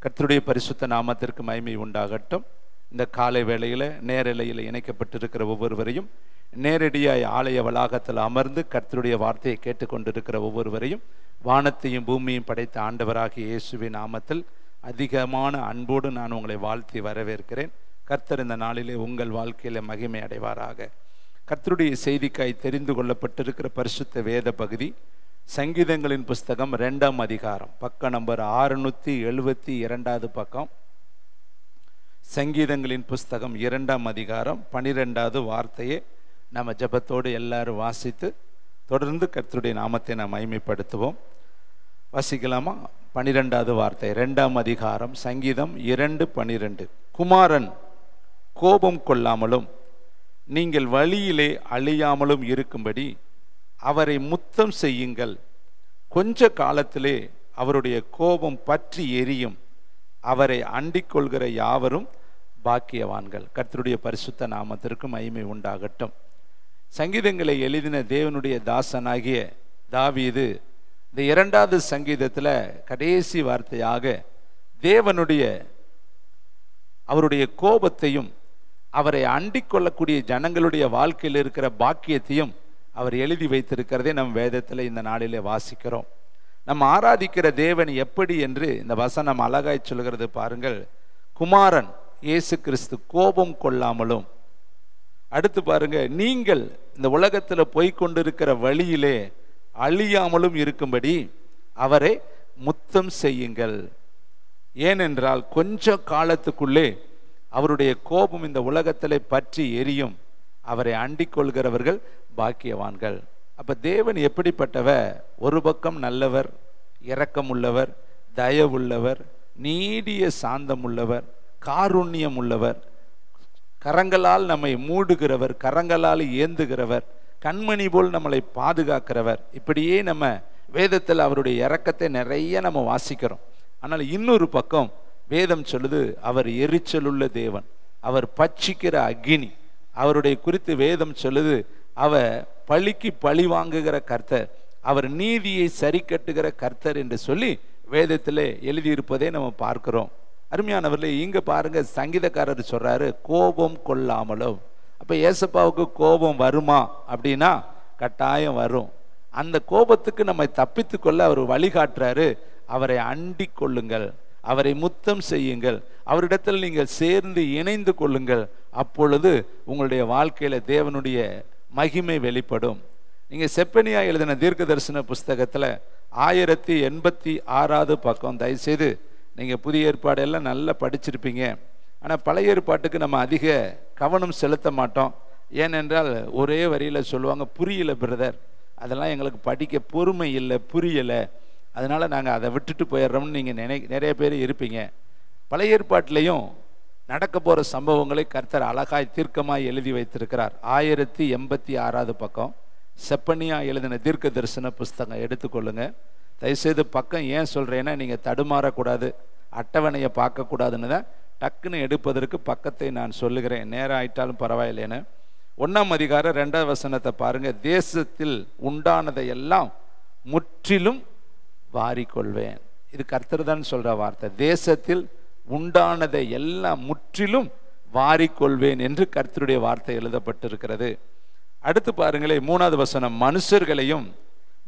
கர்த்தருடைய பரிசுத்த நாமத்திற்கு மகிமை உண்டாகட்டும். இந்த காலை வேளையில் நேரலையில் இணைக்கப்பட்டிருக்கிற ஒவ்வொருவரையும், நேரடியாய் ஆலய வளாகத்தில் அமர்ந்து கர்த்தருடைய வார்த்தையை கேட்டுக்கொண்டிருக்கிற ஒவ்வொருவரையும் வானத்தையும் பூமியையும் படைத்த ஆண்டவராகிய இயேசுவின் நாமத்தில் அதிகமான அன்போடு நான் உங்களை வாழ்த்தி வரவேற்கிறேன். கர்த்தர் இந்த நாளிலே உங்கள் வாழ்க்கையில் மகிமை அடைவாராக. கர்த்தருடைய செய்திக்காய் தெரிந்து கொள்ளப்பட்டிருக்கிற பரிசுத்த வேத பகுதி சங்கீதங்களின் புஸ்தகம் 2ஆம் அதிகாரம், பக்கம் நம்பர் 672 பக்கம். சங்கீதங்களின் புஸ்தகம் 2ஆம் அதிகாரம் 12வது வார்த்தையை நம்ம ஜெபத்தோடு எல்லாரும் வாசித்து தொடர்ந்து கர்த்தருடைய நாமத்தை நாம் மகிமைப்படுத்துவோம். வாசிக்கலாமா? 12வது வார்த்தை, 2ஆம் அதிகாரம், சங்கீதம் 2:12. குமாரன் கோபம் கொள்ளாமலும் நீங்கள் வழியிலே அழியாமலும் இருக்கும்படி அவரை முத்தம் செய்யுங்கள். கொஞ்ச காலத்திலே அவருடைய கோபம் பற்றி எரியும். அவரை அண்டிக் கொள்கிற யாவரும் பாக்கியவான்கள். கர்த்தருடைய பரிசுத்த நாமத்திற்கு மகிமை உண்டாகட்டும். சங்கீதங்களை எழுதின தேவனுடைய தாசனாகிய தாவீது இந்த 2வது சங்கீதத்தில் கடைசி வார்த்தையாக அவருடைய கோபத்தையும் அவரை அண்டிக் கொள்ளக்கூடிய ஜனங்களுடைய வாழ்க்கையில் இருக்கிற பாக்கியத்தையும் அவர் எழுதி வைத்திருக்கிறதே நம் வேதத்தில் இந்த நாளிலே வாசிக்கிறோம். நம்ம ஆராதிக்கிற தேவன் எப்படி என்று இந்த வசனம் அழகாய் சொல்கிறது பாருங்கள். குமாரன் இயேசு கிறிஸ்து கோபம் கொள்ளாமலும், அடுத்து பாருங்க, நீங்கள் இந்த உலகத்தில் போய்கொண்டிருக்கிற வழியிலே அழியாமலும் இருக்கும்படி அவரை முத்தம் செய்யுங்கள். ஏனென்றால் கொஞ்ச காலத்துக்குள்ளே அவருடைய கோபம் இந்த உலகத்திலே பற்றி எரியும். அவரை அண்டிக் கொள்கிறவர்கள் பாக்கியவான்கள். அப்ப தேவன் எப்படிப்பட்டவர்? ஒரு பக்கம் நல்லவர், இரக்கம் உள்ளவர், தயவுள்ளவர், நீடிய சாந்தம் உள்ளவர், காருண்யம் உள்ளவர், கரங்களால் நம்மை மூடுகிறவர், கரங்களால் ஏந்துகிறவர், கண்மணி போல் நம்மளை பாதுகாக்கிறவர். இப்படியே நம்ம வேதத்தில் அவருடைய இரக்கத்தை நிறைய நம்ம வாசிக்கிறோம். ஆனால் இன்னொரு பக்கம் வேதம் சொல்லுது, அவர் எரிச்சல் உள்ள தேவன், அவர் பட்சிக்கிற அக்கினி. அவருடைய குறித்து வேதம் சொல்லுது, அவர் பழிக்கு பழி வாங்குகிற கர்த்தர், அவர் நீதியை சரி கட்டுகிற கர்த்தர் என்று சொல்லி வேதத்தில் எழுதியிருப்பதை நம்ம பார்க்கிறோம். அருமையானவர்களே, இங்க பாருங்க, சங்கீதக்காரர் சொல்றாரு கோபம் கொள்ளாமலும். அப்ப ஏசப்பாவுக்கு கோபம் வருமா அப்படின்னா கட்டாயம் வரும். அந்த கோபத்துக்கு நம்ம தப்பித்து கொள்ள அவர் வழிகாட்டுறாரு. அவரை அண்டிக் கொள்ளுங்கள், அவரை முத்தம் செய்யுங்கள், அவரிடத்தில் நீங்கள் சேர்ந்து இணைந்து கொள்ளுங்கள். அப்பொழுது உங்களுடைய வாழ்க்கையில தேவனுடைய மகிமை வெளிப்படும். நீங்க செப்பனியா எழுதின தீர்க்க தரிசன புஸ்தகத்துல 1086வது பக்கம், தயவுசெய்து நீங்க புதிய ஏற்பாடு எல்லாம் நல்லா படிச்சிருப்பீங்க. ஆனா பழைய ஏற்பாட்டுக்கு நம்ம அதிக கவனம் செலுத்த மாட்டோம். ஏனென்றால் ஒரே வரியில சொல்லுவாங்க, புரியல பிரதர், அதெல்லாம் எங்களுக்கு படிக்க பொறுமை இல்லை, புரியலை, அதனால நாங்கள் அதை விட்டுட்டு போயிடுறோம்னு நீங்கள் நிறைய பேர் இருப்பீங்க. பழைய ஏற்பாட்டிலையும் நடக்க போகிற சம்பவங்களை கர்த்தர் அழகாய் தீர்க்கமாய் எழுதி வைத்திருக்கிறார். 1086வது பக்கம், செப்பனியா எழுதின தீர்க்க தரிசன புஸ்தகம் எடுத்துக்கொள்ளுங்க. தயவுசெய்து பக்கம் ஏன் சொல்கிறேன்னா, நீங்கள் தடுமாறக்கூடாது, அட்டவணையை பார்க்கக்கூடாதுன்னு தான் டக்குன்னு எடுப்பதற்கு பக்கத்தை நான் சொல்லுகிறேன். நேரம் ஆயிட்டாலும் பரவாயில்லைன்னு. 1ஆம் அதிகாரம் 2வது வசனத்தை பாருங்க. தேசத்தில் உண்டானதையெல்லாம் முற்றிலும் வாரிக்கொள்வேன். இது கர்த்தர் தான் சொல்ற வார்த்தை. தேசத்தில் உண்டானதை எல்லாம் முற்றிலும் வாரிக்கொள்வேன் என்று கர்த்தருடைய வார்த்தை எழுதப்பட்டிருக்கிறது. அடுத்து பாருங்களே, 3வது வசனம், மனுஷர்களையும்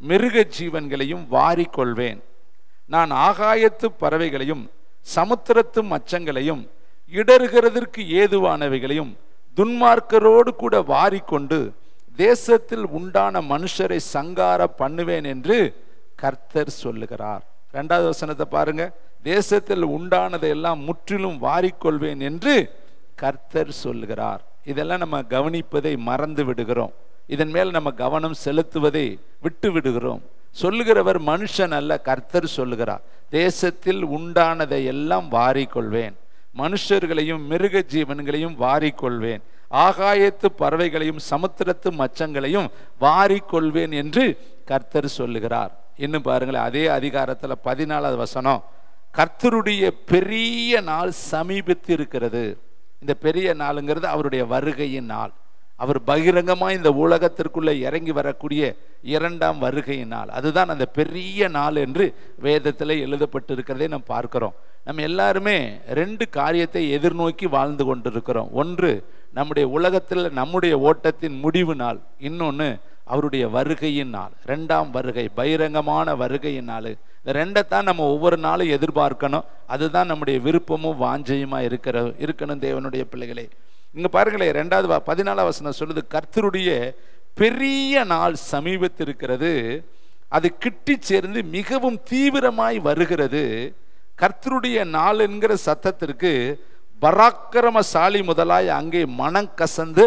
மிருக ஜீவன்களையும் வாரிக்கொள்வேன். நான் ஆகாயத்து பறவைகளையும் சமுத்திரத்து மச்சங்களையும் இடறுகிறதற்கு ஏதுவானவைகளையும் துன்மார்க்கரோடு கூட வாரிக்கொண்டு தேசத்தில் உண்டான மனுஷரை சங்கார பண்ணுவேன் என்று கர்த்தர் சொல்லுகிறார். 2வது வசனத்தை பாருங்க. தேசத்தில் உண்டானதை எல்லாம் முற்றிலும் வாரிக்கொள்வேன் என்று கர்த்தர் சொல்லுகிறார். இதெல்லாம் நம்ம கவனிப்பதை மறந்து விடுகிறோம். இதன் மேல் நம்ம கவனம் செலுத்துவதை விட்டு விடுகிறோம். சொல்லுகிறவர் மனுஷன் அல்ல, கர்த்தர் சொல்லுகிறார். தேசத்தில் உண்டானதை எல்லாம் வாரிக்கொள்வேன், மனுஷர்களையும் மிருக ஜீவன்களையும் வாரிக்கொள்வேன், ஆகாயத்து பறவைகளையும் சமுத்திரத்து மச்சங்களையும் வாரிக்கொள்வேன் என்று கர்த்தர் சொல்லுகிறார். இன்னும் பாருங்களேன், அதே அதிகாரத்தில் 14வது வசனம், கர்த்தருடைய பெரிய நாள் சமீபித்து இருக்கிறது. இந்த பெரிய நாளுங்கிறது அவருடைய வருகையின் நாள். அவர் பகிரங்கமாக இந்த உலகத்திற்குள்ளே இறங்கி வரக்கூடிய 2ஆம் வருகையின் நாள். அதுதான் அந்த பெரிய நாள் என்று வேதத்தில் எழுதப்பட்டிருக்கிறதை நாம் பார்க்கிறோம். நம்ம எல்லாருமே ரெண்டு காரியத்தை எதிர்நோக்கி வாழ்ந்து கொண்டிருக்கிறோம். ஒன்று நம்முடைய உலகத்தில் நம்முடைய ஓட்டத்தின் முடிவு நாள், இன்னொன்று அவருடைய வருகையின் நாள், ரெண்டாம் வருகை, பகிரங்கமான வருகையின் நாள். இந்த ரெண்டைத்தான் நம்ம ஒவ்வொரு நாளும் எதிர்பார்க்கணும். அதுதான் நம்முடைய விருப்பமும் வாஞ்சையுமா இருக்கணும் தேவனுடைய பிள்ளைகளே. இங்க பாருங்களேன், 14ஆம் வசனம் சொல்லுது, கர்த்தருடைய பெரிய நாள் சமீபத்திருக்கிறது, அது கிட்டி சேர்ந்து மிகவும் தீவிரமாய் வருகிறது. கர்த்தருடைய நாள் என்கிற சத்தத்திற்கு பராக்கிரமசாலி முதலாய் அங்கே மனம் கசந்து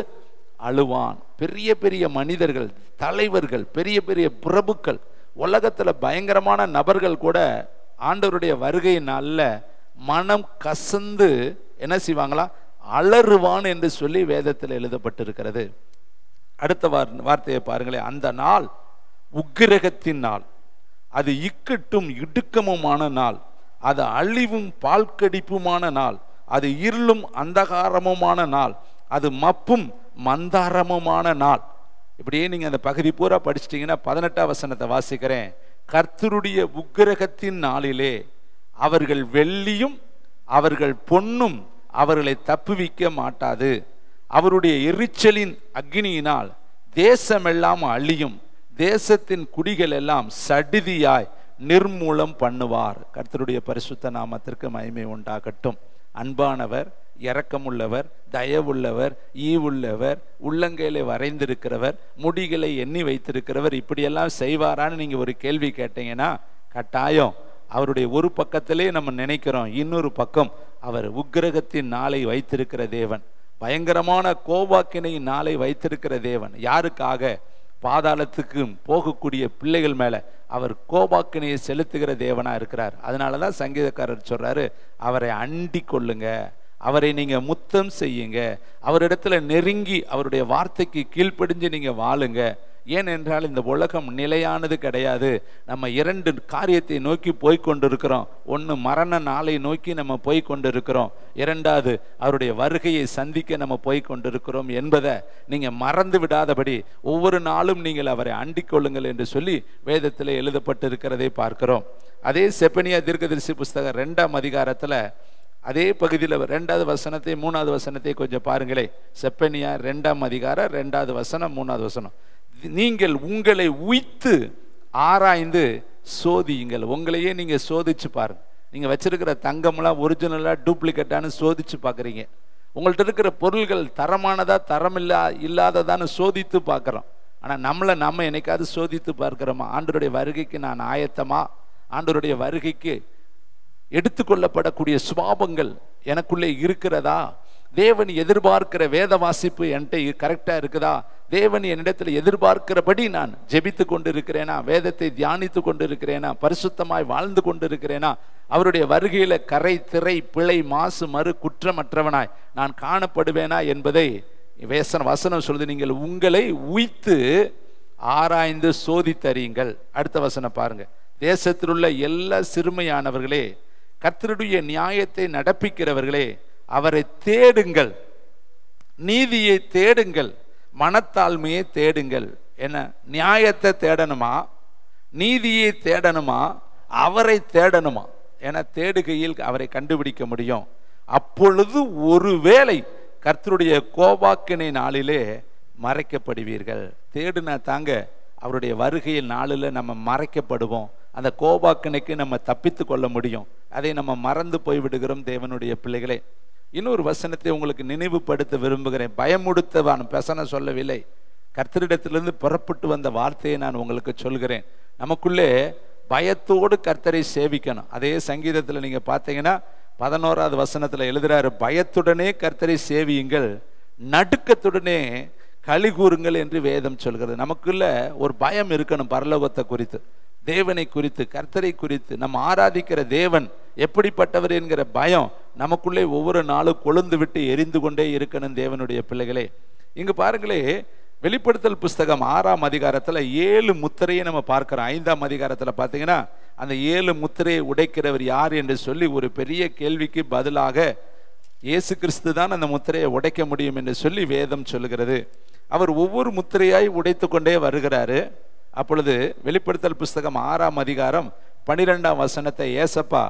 அழுவான். பெரிய பெரிய மனிதர்கள், தலைவர்கள், பெரிய பெரிய பிரபுக்கள், உலகத்துல பயங்கரமான நபர்கள் கூட ஆண்டவருடைய வருகை நாள்ல மனம் கசந்து என்ன செய்வாங்களா, அலறுவான் என்று சொல்லி வேதத்தில் எழுதப்பட்டிருக்கிறது. அடுத்த வார்த்தையை பாருங்களேன், அந்த நாள் உக்கிரகத்தின் நாள், அது இக்கட்டும் இடுக்கமுமான நாள், அது அழிவும் பால்கடிப்புமான நாள், அது இருளும் அந்தகாரமுமான நாள், அது மப்பும் மந்தாரமுமான நாள். இப்படியே நீங்க அந்த பகுதி பூரா படிச்சிட்டீங்கன்னா 18ஆம் வசனத்தை வாசிக்கிறேன். கர்த்தருடைய உக்கிரகத்தின் நாளிலே அவர்கள் வெள்ளியும் அவர்கள் பொன்னும் அவர்களை தப்புவிக்க மாட்டாது. அவருடைய எரிச்சலின் அக்னியினால் தேசமெல்லாம் அழியும், தேசத்தின் குடிகள் எல்லாம் சடிதியாய் நிர்மூலம் பண்ணுவார். கர்த்தருடைய பரிசுத்த நாமத்திற்கு மகிமை உண்டாகட்டும். அன்பானவர், இரக்கமுள்ளவர், தயவுள்ளவர், ஈவுள்ளவர், உள்ளங்கையிலே வரைந்திருக்கிறவர், முடிகளை எண்ணி வைத்திருக்கிறவர், இப்படியெல்லாம் செய்வாரான்னு நீங்க ஒரு கேள்வி கேட்டீங்கன்னா கட்டாயம் அவருடைய ஒரு பக்கத்திலே நம்ம நினைக்கிறோம், இன்னொரு பக்கம் அவர் உக்கிரகத்தின் நாளை வைத்திருக்கிற தேவன், பயங்கரமான கோபாக்கினை நாளை வைத்திருக்கிற தேவன். யாருக்காக? பாதாளத்துக்கு போகக்கூடிய பிள்ளைகள் மேல அவர் கோபாக்கினையை செலுத்துகிற தேவனா இருக்கிறார். அதனாலதான் சங்கீதக்காரர் சொல்றாரு, அவரை அண்டி கொள்ளுங்க, அவரை நீங்க முத்தம் செய்யுங்க, அவரிடத்துல நெருங்கி அவருடைய வார்த்தைக்கு கீழ்ப்படிஞ்சு நீங்க வாழுங்க. ஏனென்றால் இந்த உலகம் நிலையானது கிடையாது. நம்ம இரண்டு காரியத்தை நோக்கி போய்கொண்டிருக்கிறோம். ஒன்று, மரண நாளை நோக்கி நம்ம போய்கொண்டிருக்கிறோம். இரண்டாவது, அவருடைய வருகையை சந்திக்க நம்ம போய்கொண்டிருக்கிறோம் என்பதை நீங்க மறந்து விடாதபடி ஒவ்வொரு நாளும் நீங்கள் அவரை அண்டிக் கொள்ளுங்கள் என்று சொல்லி வேதத்தில் எழுதப்பட்டிருக்கிறதை பார்க்கிறோம். அதே செப்பனியா தீர்க்கதரிசி புஸ்தகம் 2ஆம் அதிகாரத்துல அதே பகுதியில் 2வது வசனத்தை 3வது வசனத்தை கொஞ்சம் பாருங்களே. செப்பனியா 2ஆம் அதிகாரம் 2வது வசனம் 3வது வசனம். நீங்கள் உங்களை உய்த்து ஆராய்ந்து சோதியுங்கள். உங்களையே நீங்க சோதிச்சு பாருங்க. நீங்க வச்சிருக்கிற தங்கம்லாம் ஒரிஜினலா டூப்ளிகேட்டானு சோதிச்சு பார்க்குறீங்க. உங்கள்கிட்ட இருக்கிற பொருள்கள் தரமானதா இல்லாததான்னு சோதித்து பார்க்குறோம். ஆனால் நம்ம என்னைக்காவது சோதித்து பார்க்கிறோமா? ஆண்டவருடைய வருகைக்கு நான் ஆயத்தமா? ஆண்டவருடைய வருகைக்கு எடுத்துக்கொள்ளப்படக்கூடிய சுபாவங்கள் எனக்குள்ளே இருக்கிறதா? தேவன் எதிர்பார்க்கிற வேத வாசிப்பு என்கிட்ட கரெக்டா இருக்குதா? தேவன் என்னிடத்தில் எதிர்பார்க்கிறபடி நான் ஜெபித்து கொண்டிருக்கிறேனா? வேதத்தை தியானித்து கொண்டிருக்கிறேனா? பரிசுத்தமாய் வாழ்ந்து கொண்டிருக்கிறேனா? அவருடைய வருகையில கரை, திரை, பிழை, மாசு, மறு குற்றமற்றவனாய் நான் காணப்படுவேனா என்பதை வசனம் சொல்லுது. நீங்கள் உங்களை உய்த்து ஆராய்ந்து சோதித்தறியுங்கள். அடுத்த வசனம் பாருங்க. தேசத்தில் உள்ள எல்லா சிறுமையானவர்களே, கர்த்தருடைய நியாயத்தை நடப்பிக்கிறவர்களே, அவரை தேடுங்கள், நீதியை தேடுங்கள், மனத்தாழ்மையை தேடுங்கள். என்ன, நியாயத்தை தேடணுமா? நீதியை தேடணுமா? அவரை தேடணுமா? என தேடுகையில் அவரை கண்டுபிடிக்க முடியும். அப்பொழுது ஒருவேளை கர்த்தருடைய கோபாக்கினை நாளிலே மறைக்கப்படுவீர்கள். தேடுனா தாங்க அவருடைய வருகையில் நாளில் நம்ம மறைக்கப்படுவோம். அந்த கோபாக்கினைக்கு நம்ம தப்பித்து கொள்ள முடியும். அதை நம்ம மறந்து போய்விடுகிறோம் தேவனுடைய பிள்ளைகளே. இன்னொரு வசனத்தை உங்களுக்கு நினைவுபடுத்த விரும்புகிறேன். பயமுடுத்தவான் வசனம் சொல்லவில்லை, கர்த்தரிடத்திலிருந்து புறப்பட்டு வந்த வார்த்தையை நான் உங்களுக்கு சொல்கிறேன். நமக்குள்ளே பயத்தோடு கர்த்தரை சேவிக்கணும். அதே சங்கீதத்தில் நீங்க பார்த்தீங்கன்னா 11வது வசனத்தில் எழுதுறாரு, பயத்துடனே கர்த்தரை சேவியுங்கள், நடுக்கத்துடனே களி கூறுங்கள் என்று வேதம் சொல்கிறது. நமக்குள்ள ஒரு பயம் இருக்கணும், பரலோகத்தை குறித்து, தேவனை குறித்து, கர்த்தரை குறித்து, நம்ம ஆராதிக்கிற தேவன் எப்படிப்பட்டவர் என்கிற பயம் நமக்குள்ளே ஒவ்வொரு நாளும் கொழுந்து விட்டு எரிந்து கொண்டே இருக்கணும் தேவனுடைய பிள்ளைகளே. இங்கு பாருங்களே, வெளிப்படுத்தல் புஸ்தகம் 6ஆம் அதிகாரத்தில் 7 முத்திரையை நம்ம பார்க்கிறோம். 5ஆம் அதிகாரத்தில் பார்த்தீங்கன்னா அந்த 7 முத்திரையை உடைக்கிறவர் யார் என்று சொல்லி ஒரு பெரிய கேள்விக்கு பதிலாக இயேசு கிறிஸ்து தான் அந்த முத்திரையை உடைக்க முடியும் என்று சொல்லி வேதம் சொல்லுகிறது. அவர் ஒவ்வொரு முத்திரையாய் உடைத்து கொண்டே வருகிறாரு. அப்பொழுது வெளிப்படுத்தல் புஸ்தகம் 6ஆம் அதிகாரம் 12ஆம் வசனத்தை ஏசப்பா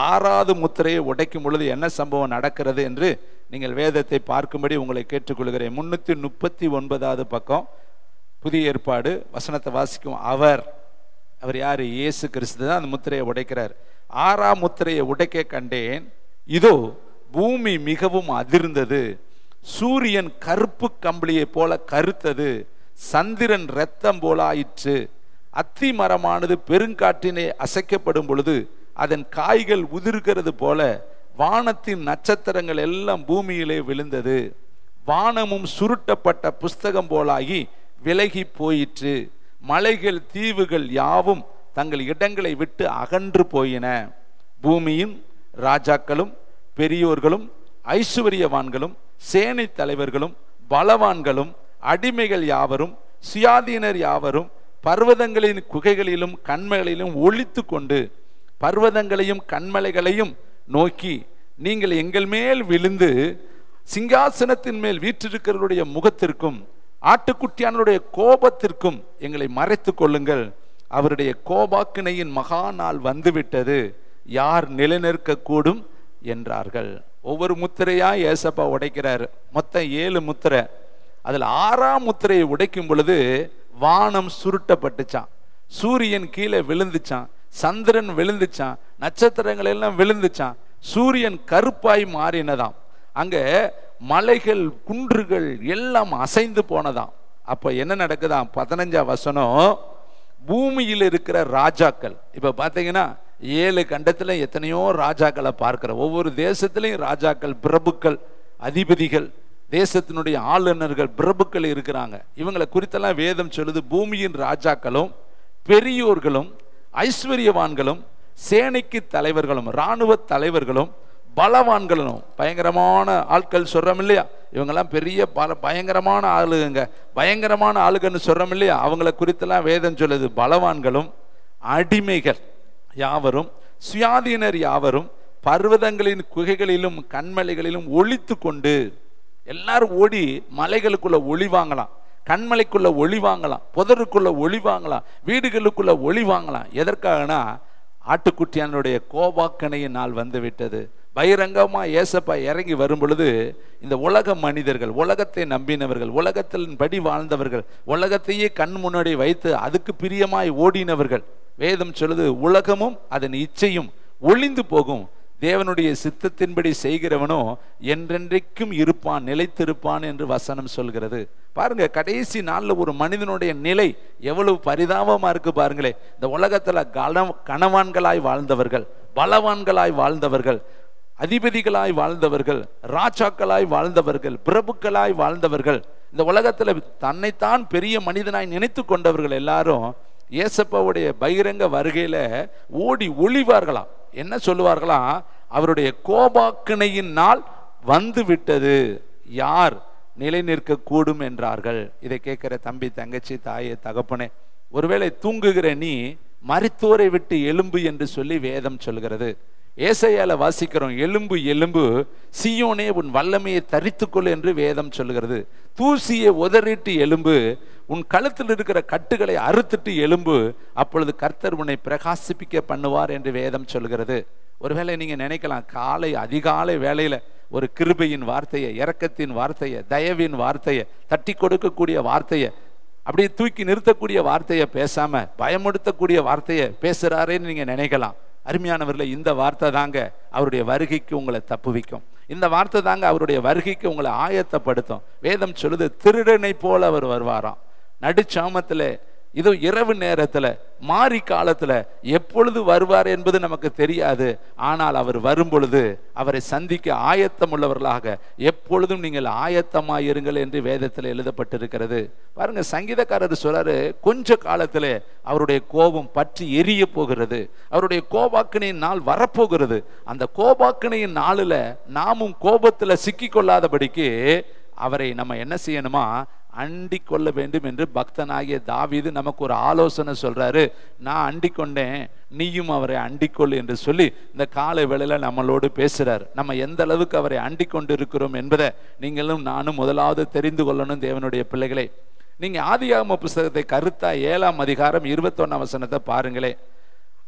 6வது முத்திரையை உடைக்கும் பொழுது என்ன சம்பவம் நடக்கிறது என்று நீங்கள் வேதத்தை பார்க்கும்படி உங்களை கேட்டுக்கொள்கிறேன். 339வது பக்கம், புதிய ஏற்பாடு வசனத்தை வாசிக்கும். அவர் யாரு? இயேசு கிறிஸ்து தான் அந்த முத்திரையை உடைக்கிறார். 6ஆம் முத்திரையை உடைக்க கண்டேன், இதோ பூமி மிகவும் அதிர்ந்தது, சூரியன் கருப்பு கம்பளியை போல கருத்தது, சந்திரன் இரத்தம் போல ஆயிற்று, அத்தி மரமானது பெருங்காற்றினை அசைக்கப்படும் பொழுது அதன் காய்கள் உதிர்கிறது போல வானத்தின் நட்சத்திரங்கள் எல்லாம் பூமியிலே விழுந்தது, வானமும் சுருட்டப்பட்ட புஸ்தகம் போலாகி விலகி போயிற்று, மலைகள் தீவுகள் யாவும் தங்கள் இடங்களை விட்டு அகன்று போயின, பூமியின் ராஜாக்களும் பெரியோர்களும் ஐசுவரியவான்களும் சேனை தலைவர்களும் பலவான்களும் அடிமைகள் யாவரும் சுயாதீனர் யாவரும் பர்வதங்களின் குகைகளிலும் கண்மலைகளிலும் ஒளித்து கொண்டு பர்வதங்களையும் கண்மலைகளையும் நோக்கி, நீங்கள் எங்கள் மேல் விழுந்து சிங்காசனத்தின் மேல் வீற்றிருக்கிறவருடைய முகத்திற்கும் ஆட்டுக்குட்டியானுடைய கோபத்திற்கும் எங்களை மறைத்து கொள்ளுங்கள், அவருடைய கோபாக்கினையின் மகா நாள் வந்துவிட்டது, யார் நிலைநிற்க கூடும் என்றார்கள். ஒவ்வொரு முத்திரையா ஏசப்பா உடைக்கிறார். மொத்தம் 7 முத்திரை. அதில் 6ஆம் முத்திரையை உடைக்கும் பொழுது வானம் சுருட்டப்பட்டுச்சான், சூரியன் கீழே விழுந்துச்சான், சந்திரன் விழுந்துச்சான், நட்சத்திரங்கள் எல்லாம் விழுந்துச்சான், சூரியன் கருப்பாய் மாறினதாம், அங்க மலைகள் குன்றுகள் எல்லாம் அசைந்து போனதாம். அப்ப என்ன நடக்குதாம்? 15ஆம் வசனம், பூமியில் இருக்கிற ராஜாக்கள். இப்ப பாத்தீங்கன்னா 7 கண்டத்துல எத்தனையோ ராஜாக்களை பார்க்கிற, ஒவ்வொரு தேசத்திலையும் ராஜாக்கள், பிரபுக்கள், அதிபதிகள், தேசத்தினுடைய ஆளுநர்கள், பிரபுக்கள் இருக்கிறாங்க. இவங்களை குறித்தெல்லாம் வேதம் சொல்லுது. பூமியின் ராஜாக்களும் பெரியோர்களும் ஐஸ்வர்யவான்களும் சேனைக்கு தலைவர்களும் இராணுவ தலைவர்களும் பலவான்களும், பயங்கரமான ஆட்கள் சொல்றோம் இல்லையா, இவங்கெல்லாம் பெரிய பயங்கரமான ஆளுங்க, பயங்கரமான ஆளுகன்னு சொல்றோம் இல்லையா, அவங்களை குறித்தெல்லாம் வேதம் சொல்லுது. பலவான்களும் அடிமைகள் யாவரும் சுயாதீனர் யாவரும் பர்வதங்களின் குகைகளிலும் கண்மலைகளிலும் ஒளித்து கொண்டு, எல்லாரும் ஓடி மலைகளுக்குள்ள ஒளிவாங்கலாம், கண்மலைக்குள்ள ஒளிவாங்கலாம், புதருக்குள்ள ஒளிவாங்கலாம், வீடுகளுக்குள்ள ஒளிவாங்கலாம். எதற்காகனா ஆட்டுக்குட்டியானுடைய கோபாக்கணையின் நாள் வந்து விட்டது. பகிரங்கமா ஏசப்பா இறங்கி வரும் பொழுது இந்த உலக மனிதர்கள், உலகத்தை நம்பினவர்கள், உலகத்தின் படி வாழ்ந்தவர்கள், உலகத்தையே கண் முன்னாடி வைத்து அதுக்கு பிரியமாய் ஓடினவர்கள், வேதம் சொல்லுது உலகமும் அதன் இச்சையும் ஒளிந்து போகும், தேவனுடைய சித்தத்தின்படி செய்கிறவனோ என்றென்றைக்கும் இருப்பான், நிலைத்திருப்பான் என்று வசனம் சொல்கிறது. பாருங்க, கடைசி நாள்ல ஒரு மனிதனுடைய நிலை எவ்வளவு பரிதாபமா இருக்கு பாருங்களே. இந்த உலகத்துல கணவான்களாய் வாழ்ந்தவர்கள், பலவான்களாய் வாழ்ந்தவர்கள், அதிபதிகளாய் வாழ்ந்தவர்கள், ராஜாக்களாய் வாழ்ந்தவர்கள், பிரபுக்களாய் வாழ்ந்தவர்கள், இந்த உலகத்துல தன்னைத்தான் பெரிய மனிதனாய் நினைத்து கொண்டவர்கள் எல்லாரும் ஏசப்பாவுடைய பகிரங்க வருகையில ஓடி ஒளிவார்களாம். என்ன சொல்லுவார்களாம்? அவருடைய கோபாக்கினையின் நாள் வந்து விட்டது, யார் நிலை நிற்க கூடும் என்றார்கள். இதை கேட்கிற தம்பி, தங்கச்சி, தாயே, தகப்பனே, ஒருவேளை தூங்குகிற நீ மரித்தோரை விட்டு எலும்பு என்று சொல்லி வேதம் சொல்கிறது. ஏசாயால வாசிக்கிறோம், எலும்பு எலும்பு சீயோனே உன் வல்லமையை தரித்துக்கொள் என்று வேதம் சொல்கிறது. தூசியை உதறிட்டு எலும்பு, உன் கழுத்தில் இருக்கிற கட்டுகளை அறுத்துட்டு எலும்பு, அப்பொழுது கர்த்தர் உன்னை பிரகாசிப்பிக்க பண்ணுவார் என்று வேதம் சொல்கிறது. ஒருவேளை நீங்க நினைக்கலாம், காலை அதிகாலை வேளையில ஒரு கிருபையின் வார்த்தையை, இரக்கத்தின் வார்த்தையை, தயவின் வார்த்தையை, தட்டி கொடுக்கக்கூடிய வார்த்தையை, அப்படியே தூக்கி நிறுத்தக்கூடிய வார்த்தையை பேசாம பயமுடுத்தக்கூடிய வார்த்தையை பேசுறாரேன்னு நீங்க நினைக்கலாம். அருமையானவர்களே, இந்த வார்த்தை தாங்க அவருடைய வருகைக்கு உங்களை தப்புவிக்கும். இந்த வார்த்தை தாங்க அவருடைய வருகைக்கு உங்களை ஆயத்தப்படுத்தும். வேதம் சொல்லுது, திருடனை போல அவர் வருவாராம். நடுச்சாமத்துல, இது இரவு நேரத்துல, மாறி காலத்துல எப்பொழுது வருவார் என்பது நமக்கு தெரியாது. ஆனால் அவர் வரும் பொழுது அவரை சந்திக்க ஆயத்தம் உள்ளவர்களாக எப்பொழுதும் நீங்கள் ஆயத்தமாயிருங்கள் என்று வேதத்தில் எழுதப்பட்டிருக்கிறது. பாருங்க, சங்கீதக்காரர் சொல்றாரு, கொஞ்ச காலத்துல அவருடைய கோபம் பற்றி எரிய போகிறது, அவருடைய கோபாக்கினையின் நாள் வரப்போகிறது. அந்த கோபாக்கினையின் நாளில் நாமும் கோபத்துல சிக்கி கொள்ளாதபடிக்கு அவரை நம்ம என்ன செய்யணுமா? அண்டிக் கொள்ள வேண்டும் என்று பக்தனாகிய தாவீது நமக்கு ஒரு ஆலோசனை சொல்றாரு. நான் அண்டிக் கொண்டேன், நீயும் அவரை அண்டிக்கொள் என்று சொல்லி இந்த காலை வேளையில நம்மளோடு பேசுறார். நம்ம எந்த அளவுக்கு அவரை அண்டிக் கொண்டு இருக்கிறோம் என்பதை நீங்களும் நானும் முதலாவது தெரிந்து கொள்ளணும். தேவனுடைய பிள்ளைகளே, நீங்க ஆதியாகம புஸ்தகத்தை கருத்தா 7ஆம் அதிகாரம் 21ஆம் வசனத்தை பாருங்களே.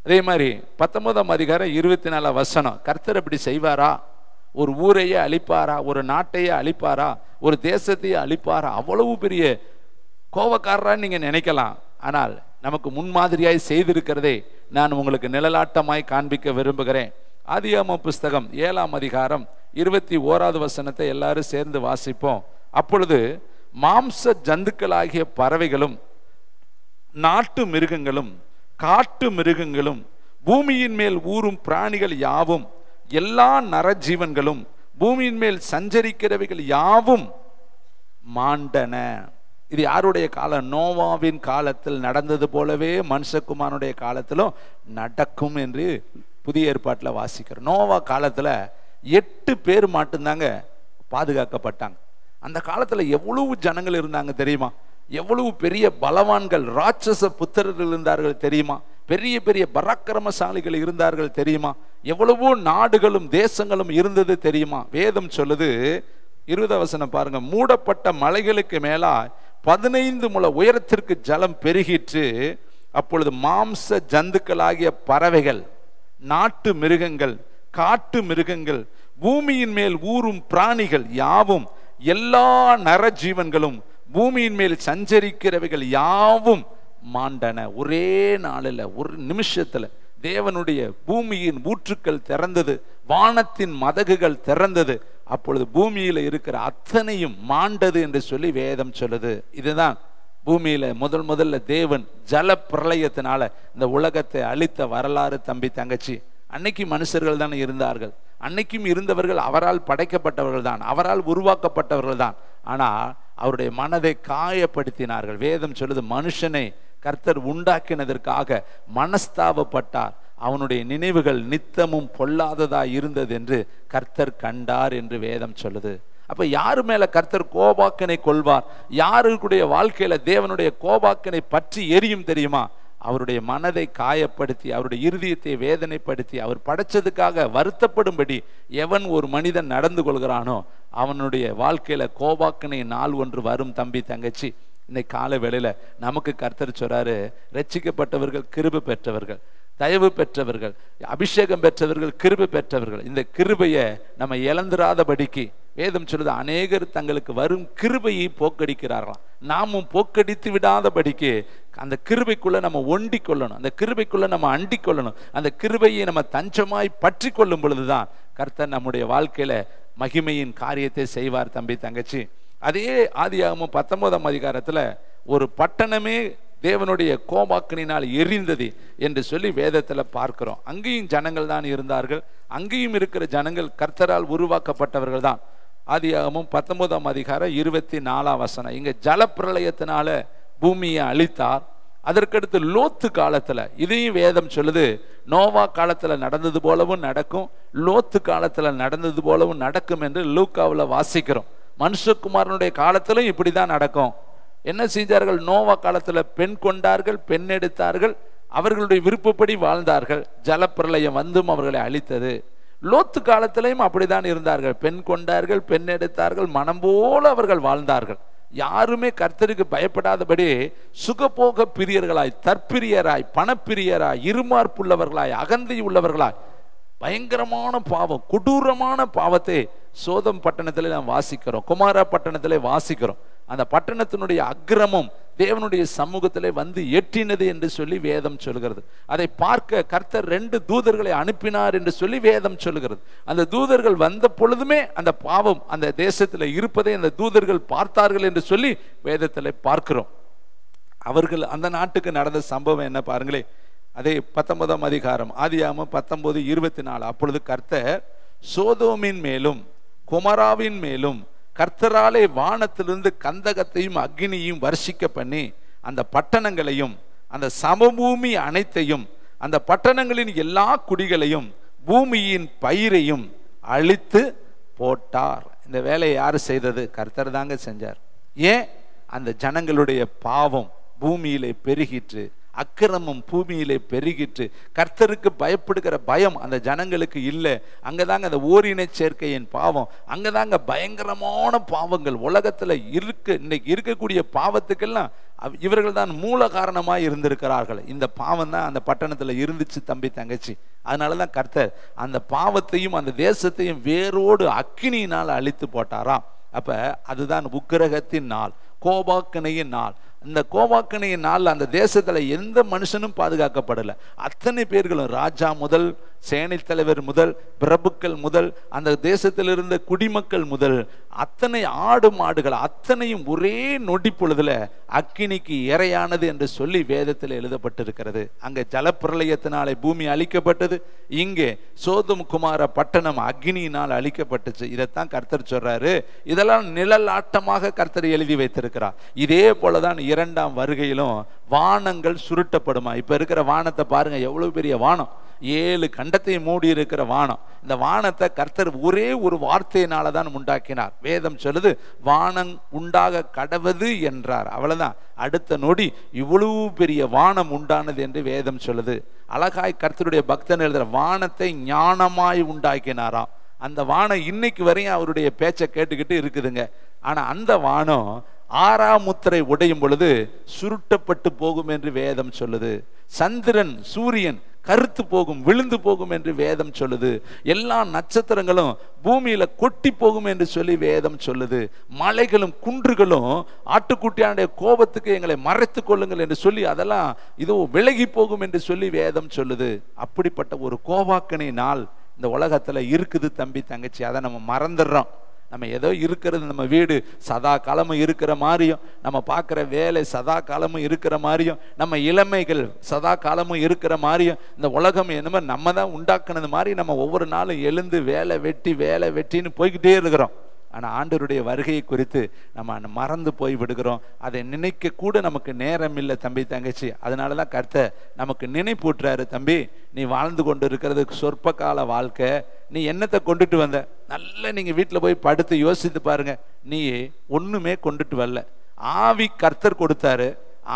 அதே மாதிரி 19ஆம் அதிகாரம் 24 வசனம், கர்த்தர் அப்படி செய்வாரா? ஒரு ஊரையே அழிப்பாரா? ஒரு நாட்டையே அழிப்பாரா? ஒரு தேசத்தையே அழிப்பாரா? அவ்வளவு பெரிய கோபக்காரரான்னு நீங்க நினைக்கலாம். ஆனால் நமக்கு முன்மாதிரியாய் செய்திருக்கிறதை நான் உங்களுக்கு நிழலாட்டமாய் காண்பிக்க விரும்புகிறேன். ஆதியாகம புஸ்தகம் 7ஆம் அதிகாரம் 21வது வசனத்தை எல்லாரும் சேர்ந்து வாசிப்போம். அப்பொழுது மாம்ச ஜந்துக்களாகிய பறவைகளும் நாட்டு மிருகங்களும் காட்டு மிருகங்களும் பூமியின் மேல் ஊறும் பிராணிகள் யாவும் எல்லா நரஜீவன்களும் பூமியின் மேல் சஞ்சரிக்கிறவைகள் யாவும் மாண்டன. இது யாருடைய காலம்? நோவாவின் காலத்தில் நடந்தது போலவே மனுஷகுமாரனுடைய காலத்திலும் நடக்கும் என்று புதிய ஏற்பாட்டில் வாசிக்கிறோம். நோவா காலத்தில் 8 பேர் மட்டும்தாங்க பாதுகாக்கப்பட்டாங்க. அந்த காலத்தில் எவ்வளவு ஜனங்கள் இருந்தாங்க தெரியுமா? எவ்வளவு பெரிய பலவான்கள் ராட்சச புத்திரர்கள் இருந்தார்கள் தெரியுமா? பெரிய பெரிய பராக்கிரமசாலிகள் இருந்தார்கள் தெரியுமா? எவ்வளவோ நாடுகளும் தேசங்களும் இருந்தது தெரியுமா? வேதம் சொல்லுது, 20 வசனம் பாருங்க, மூடப்பட்ட மலைகளுக்கு மேலா 15 முழ உயரத்திற்கு ஜலம் பெருகிற்று. அப்பொழுது மாம்ச ஜந்துக்களாகிய பறவைகள், நாட்டு மிருகங்கள், காட்டு மிருகங்கள், பூமியின் மேல் ஊறும் பிராணிகள் யாவும் எல்லா நரஜீவன்களும் பூமியின் மேல் சஞ்சரிக்கிறவைகள் யாவும் மாண்டன. ஒரே நாளில், ஒரு நிமிஷத்துல தேவனுடைய பூமியின் ஊற்றுக்கள் திறந்தது, வானத்தின் மதகுகள் திறந்தது. அப்பொழுது பூமியில இருக்கிற அத்தனையும் மாண்டது என்று சொல்லி வேதம் சொல்லுது. இதுதான் பூமியில முதல்ல தேவன் ஜல பிரளயத்தினால இந்த உலகத்தை அழித்த வரலாறு. தம்பி தங்கச்சி, அன்னைக்கு மனுஷர்கள் தான் இருந்தார்கள், அன்னைக்கும் இருந்தவர்கள் அவரால் படைக்கப்பட்டவர்கள் தான், அவரால் உருவாக்கப்பட்டவர்கள் தான். ஆனா அவருடைய மனதை காயப்படுத்தினார்கள். வேதம் சொல்லுது, மனுஷனை கர்த்தர் உண்டாக்கினதற்காக மனஸ்தாபப்பட்டார், அவனுடைய நினைவுகள் நித்தமும் பொல்லாததா இருந்தது என்று கர்த்தர் கண்டார் என்று வேதம் சொல்லுது. அப்ப யாரு மேல கர்த்தர் கோபாக்கினை கொள்வார்? யாருடைய வாழ்க்கையில தேவனுடைய கோபாக்கினை பற்றி எரியும் தெரியுமா? அவருடைய மனதை காயப்படுத்தி, அவருடைய இருதயத்தை வேதனைப்படுத்தி, அவர் படைச்சதுக்காக வருத்தப்படும்படி எவன் ஒரு மனிதன் நடந்து கொள்கிறானோ அவனுடைய வாழ்க்கையில கோபாக்கினை நாள் ஒன்று வரும். தம்பி தங்கச்சி, இன்னைக்கு கால வேளையில நமக்கு கர்த்தர் சொல்றாரு, ரட்சிக்கப்பட்டவர்கள் கிருபை பெற்றவர்கள், தயவு பெற்றவர்கள், அபிஷேகம் பெற்றவர்கள், கிருபை பெற்றவர்கள். இந்த கிருபையை நம்ம இழந்துராதபடிக்கு வேதம் சொல்லுது, அநேகர் தங்களுக்கு வரும் கிருபையை போக்கடிக்கிறார்களாம். நாமும் போக்கடித்து விடாதபடிக்கு அந்த கிருபைக்குள்ள நம்ம ஒண்டி கொள்ளணும், அந்த கிருபைக்குள்ள நம்ம அண்டி கொள்ளணும். அந்த கிருபையை நம்ம தஞ்சமாய் பற்றி கொள்ளும் பொழுதுதான் கர்த்தர் நம்முடைய வாழ்க்கையில மகிமையின் காரியத்தை செய்வார். தம்பி தங்கச்சி, அதே ஆதியாகமம் 19ஆம் அதிகாரத்துல ஒரு பட்டணமே தேவனுடைய கோபாக்கினால் எரிந்தது என்று சொல்லி வேதத்துல பார்க்கிறோம். அங்கேயும் ஜனங்கள் தான் இருந்தார்கள், அங்கேயும் இருக்கிற ஜனங்கள் கர்த்தரால் உருவாக்கப்பட்டவர்கள் தான். ஆதியாகமம் 19ஆம் அதிகாரம் 24ஆம் வசனம், இங்க ஜலப்பிரளயத்தினால பூமியை அழித்தார். அதற்கடுத்து லோத்து காலத்துல, இதையும் வேதம் சொல்லுது, நோவா காலத்துல நடந்தது போலவும் நடக்கும், லோத்து காலத்துல நடந்தது போலவும் நடக்கும் என்று லூக்காவில் வாசிக்கிறோம். மனுஷகுமாரனுடைய காலத்திலும் இப்படிதான் நடக்கும். என்ன செஞ்சார்கள்? நோவா காலத்துல பெண் கொண்டார்கள், பெண் எடுத்தார்கள், அவர்களுடைய விருப்பப்படி வாழ்ந்தார்கள், ஜலப்பிரளயம் வந்தும் அவர்களை அழித்தது. லோத்து காலத்திலையும் அப்படித்தான் இருந்தார்கள், பெண் கொண்டார்கள், பெண் எடுத்தார்கள், மனம் போல அவர்கள் வாழ்ந்தார்கள். யாருமே கர்த்தருக்கு பயப்படாதபடி சுகபோக பிரியர்களாய், தற்பிரியராய், பணப்பிரியராய், இருமார்ப்புள்ளவர்களாய், அகந்தை உள்ளவர்களாய், பயங்கரமான பாவம், கொடூரமான பாவத்தை சோதம் பட்டணத்திலே நாம் வாசிக்கிறோம், குமாரா பட்டணத்திலே வாசிக்கிறோம். அந்த பட்டணத்தினுடைய அக்கிரமம் தேவனுடைய சமூகத்திலே வந்து எட்டினது என்று சொல்லி வேதம் சொல்கிறது. அதை பார்க்க கர்த்தர் 2 தூதர்களை அனுப்பினார் என்று சொல்லி வேதம் சொல்கிறது. அந்த தூதர்கள் வந்த பொழுதுமே அந்த பாவம் அந்த தேசத்தில் இருப்பதை அந்த தூதர்கள் பார்த்தார்கள் என்று சொல்லி வேதத்தில் பார்க்கிறோம். அவர்கள் அந்த நாட்டுக்கு நடந்த சம்பவம் என்ன பாருங்களே. அதே 19ஆம் அதிகாரம் ஆதியாகமம் 19:24, அப்பொழுது கர்த்தர் சோதோமின் மேலும் குமராவின் மேலும் கர்த்தராலே வானத்திலிருந்து கந்தகத்தையும் அக்னியையும் வர்ஷிக்க பண்ணி அந்த பட்டணங்களையும் அந்த சமபூமி அனைத்தையும் அந்த பட்டணங்களின் எல்லா குடிகளையும் பூமியின் பயிரையும் அழித்து போட்டார். இந்த வேலையை யாரு செய்தது? கர்த்தர் தாங்க செஞ்சார். ஏன்? அந்த ஜனங்களுடைய பாவம் பூமியிலே பெருகிற்று, அக்கிரமம் பூமியிலே பெருகிற்று. கர்த்தருக்கு பயப்படுகிற பயம் அந்த ஜனங்களுக்கு இல்லை. அங்கதாங்க அந்த ஓரின சேர்க்கையின் பாவம், அங்கதாங்க பயங்கரமான பாவங்கள் உலகத்துல இன்னைக்கு இருக்கக்கூடிய பாவத்துக்கெல்லாம் இவர்கள் தான் மூல காரணமாக இருந்திருக்கிறார்கள். இந்த பாவம் தான் அந்த பட்டணத்தில் இருந்துச்சு தம்பி தங்கச்சி. அதனால தான் கர்த்தர் அந்த பாவத்தையும் அந்த தேசத்தையும் வேரோடு அக்கினியினால் அழித்து போட்டாராம். அப்ப அதுதான் உக்கிரகத்தின் நாள், கோபாக்கனையின் நாள். இந்த கோபாக்கனையின் நாள் அந்த தேசத்துல எந்த மனுஷனும் பாதுகாக்கப்படலை. அத்தனை பேர்களும், ராஜா முதல், சேனை தலைவர் முதல், பிரபுக்கள் முதல், அந்த தேசத்தில் இருந்த குடிமக்கள் முதல், அத்தனை ஆடு மாடுகள் அத்தனையும் ஒரே நொடி பொழுதுல அக்கினிக்கு இரையானது என்று சொல்லி வேதத்தில் எழுதப்பட்டிருக்கிறது. அங்கே ஜலப்பிரளயத்தினாலே பூமி அழிக்கப்பட்டது, இங்கே சோதோம் குமார பட்டணம் அக்னியினால் அழிக்கப்பட்டுச்சு. இதைத்தான் கர்த்தர் சொல்றாரு. இதெல்லாம் நிழல் ஆட்டமாக கர்த்தர் எழுதி வைத்திருக்கிறார். இதே போலதான் இரண்டாம் வருகையிலும் வானங்கள் சுருட்டப்படுமா. இப்ப இருக்கிற வானத்தை பாருங்க, எவ்வளவு பெரிய வானம், 7 கண்டத்தை மூடி இருக்கிற வானம். இந்த வானத்தை கர்த்தர் ஒரே ஒரு வார்த்தையினால தான் உண்டாக்கினார். வேதம் சொல்லுது, வானம் உண்டாக கடவது என்றார். அவ்வளவுதான், அடுத்த நொடி இவ்வளவு பெரிய வானம் உண்டானது என்று வேதம் சொல்லுது. அழகாய் கர்த்தருடைய பக்தன் எழுதுற, வானத்தை ஞானமாய் உண்டாக்கினாராம். அந்த வானம் இன்னைக்கு வரையும் அவருடைய பேச்சை கேட்டுக்கிட்டு இருக்குதுங்க. ஆனா அந்த வானம் 6ஆம் முத்திரை உடையும் பொழுது சுருட்டப்பட்டு போகும் என்று வேதம் சொல்லுது. சந்திரன் சூரியன் கருத்து போகும், விழுந்து போகும் என்று வேதம் சொல்லுது. எல்லா நட்சத்திரங்களும் பூமியில கொட்டி போகும் என்று சொல்லி வேதம் சொல்லுது. மலைகளும் குன்றுகளும் ஆட்டுக்குட்டியானுடைய கோபத்துக்கு எங்களை மறைத்து கொள்ளுங்கள் என்று சொல்லி அதெல்லாம் இதோ விலகி போகும் என்று சொல்லி வேதம் சொல்லுது. அப்படிப்பட்ட ஒரு கோபாக்கனை நாள் இந்த உலகத்துல இருக்குது தம்பி தங்கச்சி. அதை நம்ம மறந்துடுறோம். நம்ம ஏதோ இருக்கிறது, நம்ம வீடு சதா காலமும் இருக்கிற மாதிரியும், நம்ம பார்க்குற வேலை சதா காலமும் இருக்கிற மாதிரியும், நம்ம இளமைகள் சதா காலமும் இருக்கிற மாதிரியும், இந்த உலகம் என்னமோ நம்ம தான் உண்டாக்குனது மாதிரி நம்ம ஒவ்வொரு நாளும் எழுந்து வேலை வெட்டின்னு போய்கிட்டே இருக்கிறோம். ஆனால் ஆண்டவருடைய வருகையை குறித்து நம்ம மறந்து போய் விடுகிறோம். அதை நினைக்க கூட நமக்கு நேரம் இல்லை தம்பி தங்கச்சி. அதனால தான் கர்த்தர் நமக்கு நினைப்பூட்டுறாரு, தம்பி நீ வாழ்ந்து கொண்டு இருக்கிறது சொற்ப கால வாழ்க்கை, நீ என்னத்தை கொண்டுட்டு வந்த? நல்லா நீங்கள் வீட்டில் போய் படுத்து யோசித்து பாருங்க. நீ ஒன்றுமே கொண்டுட்டு வரல. ஆவி கர்த்தர் கொடுத்தாரு,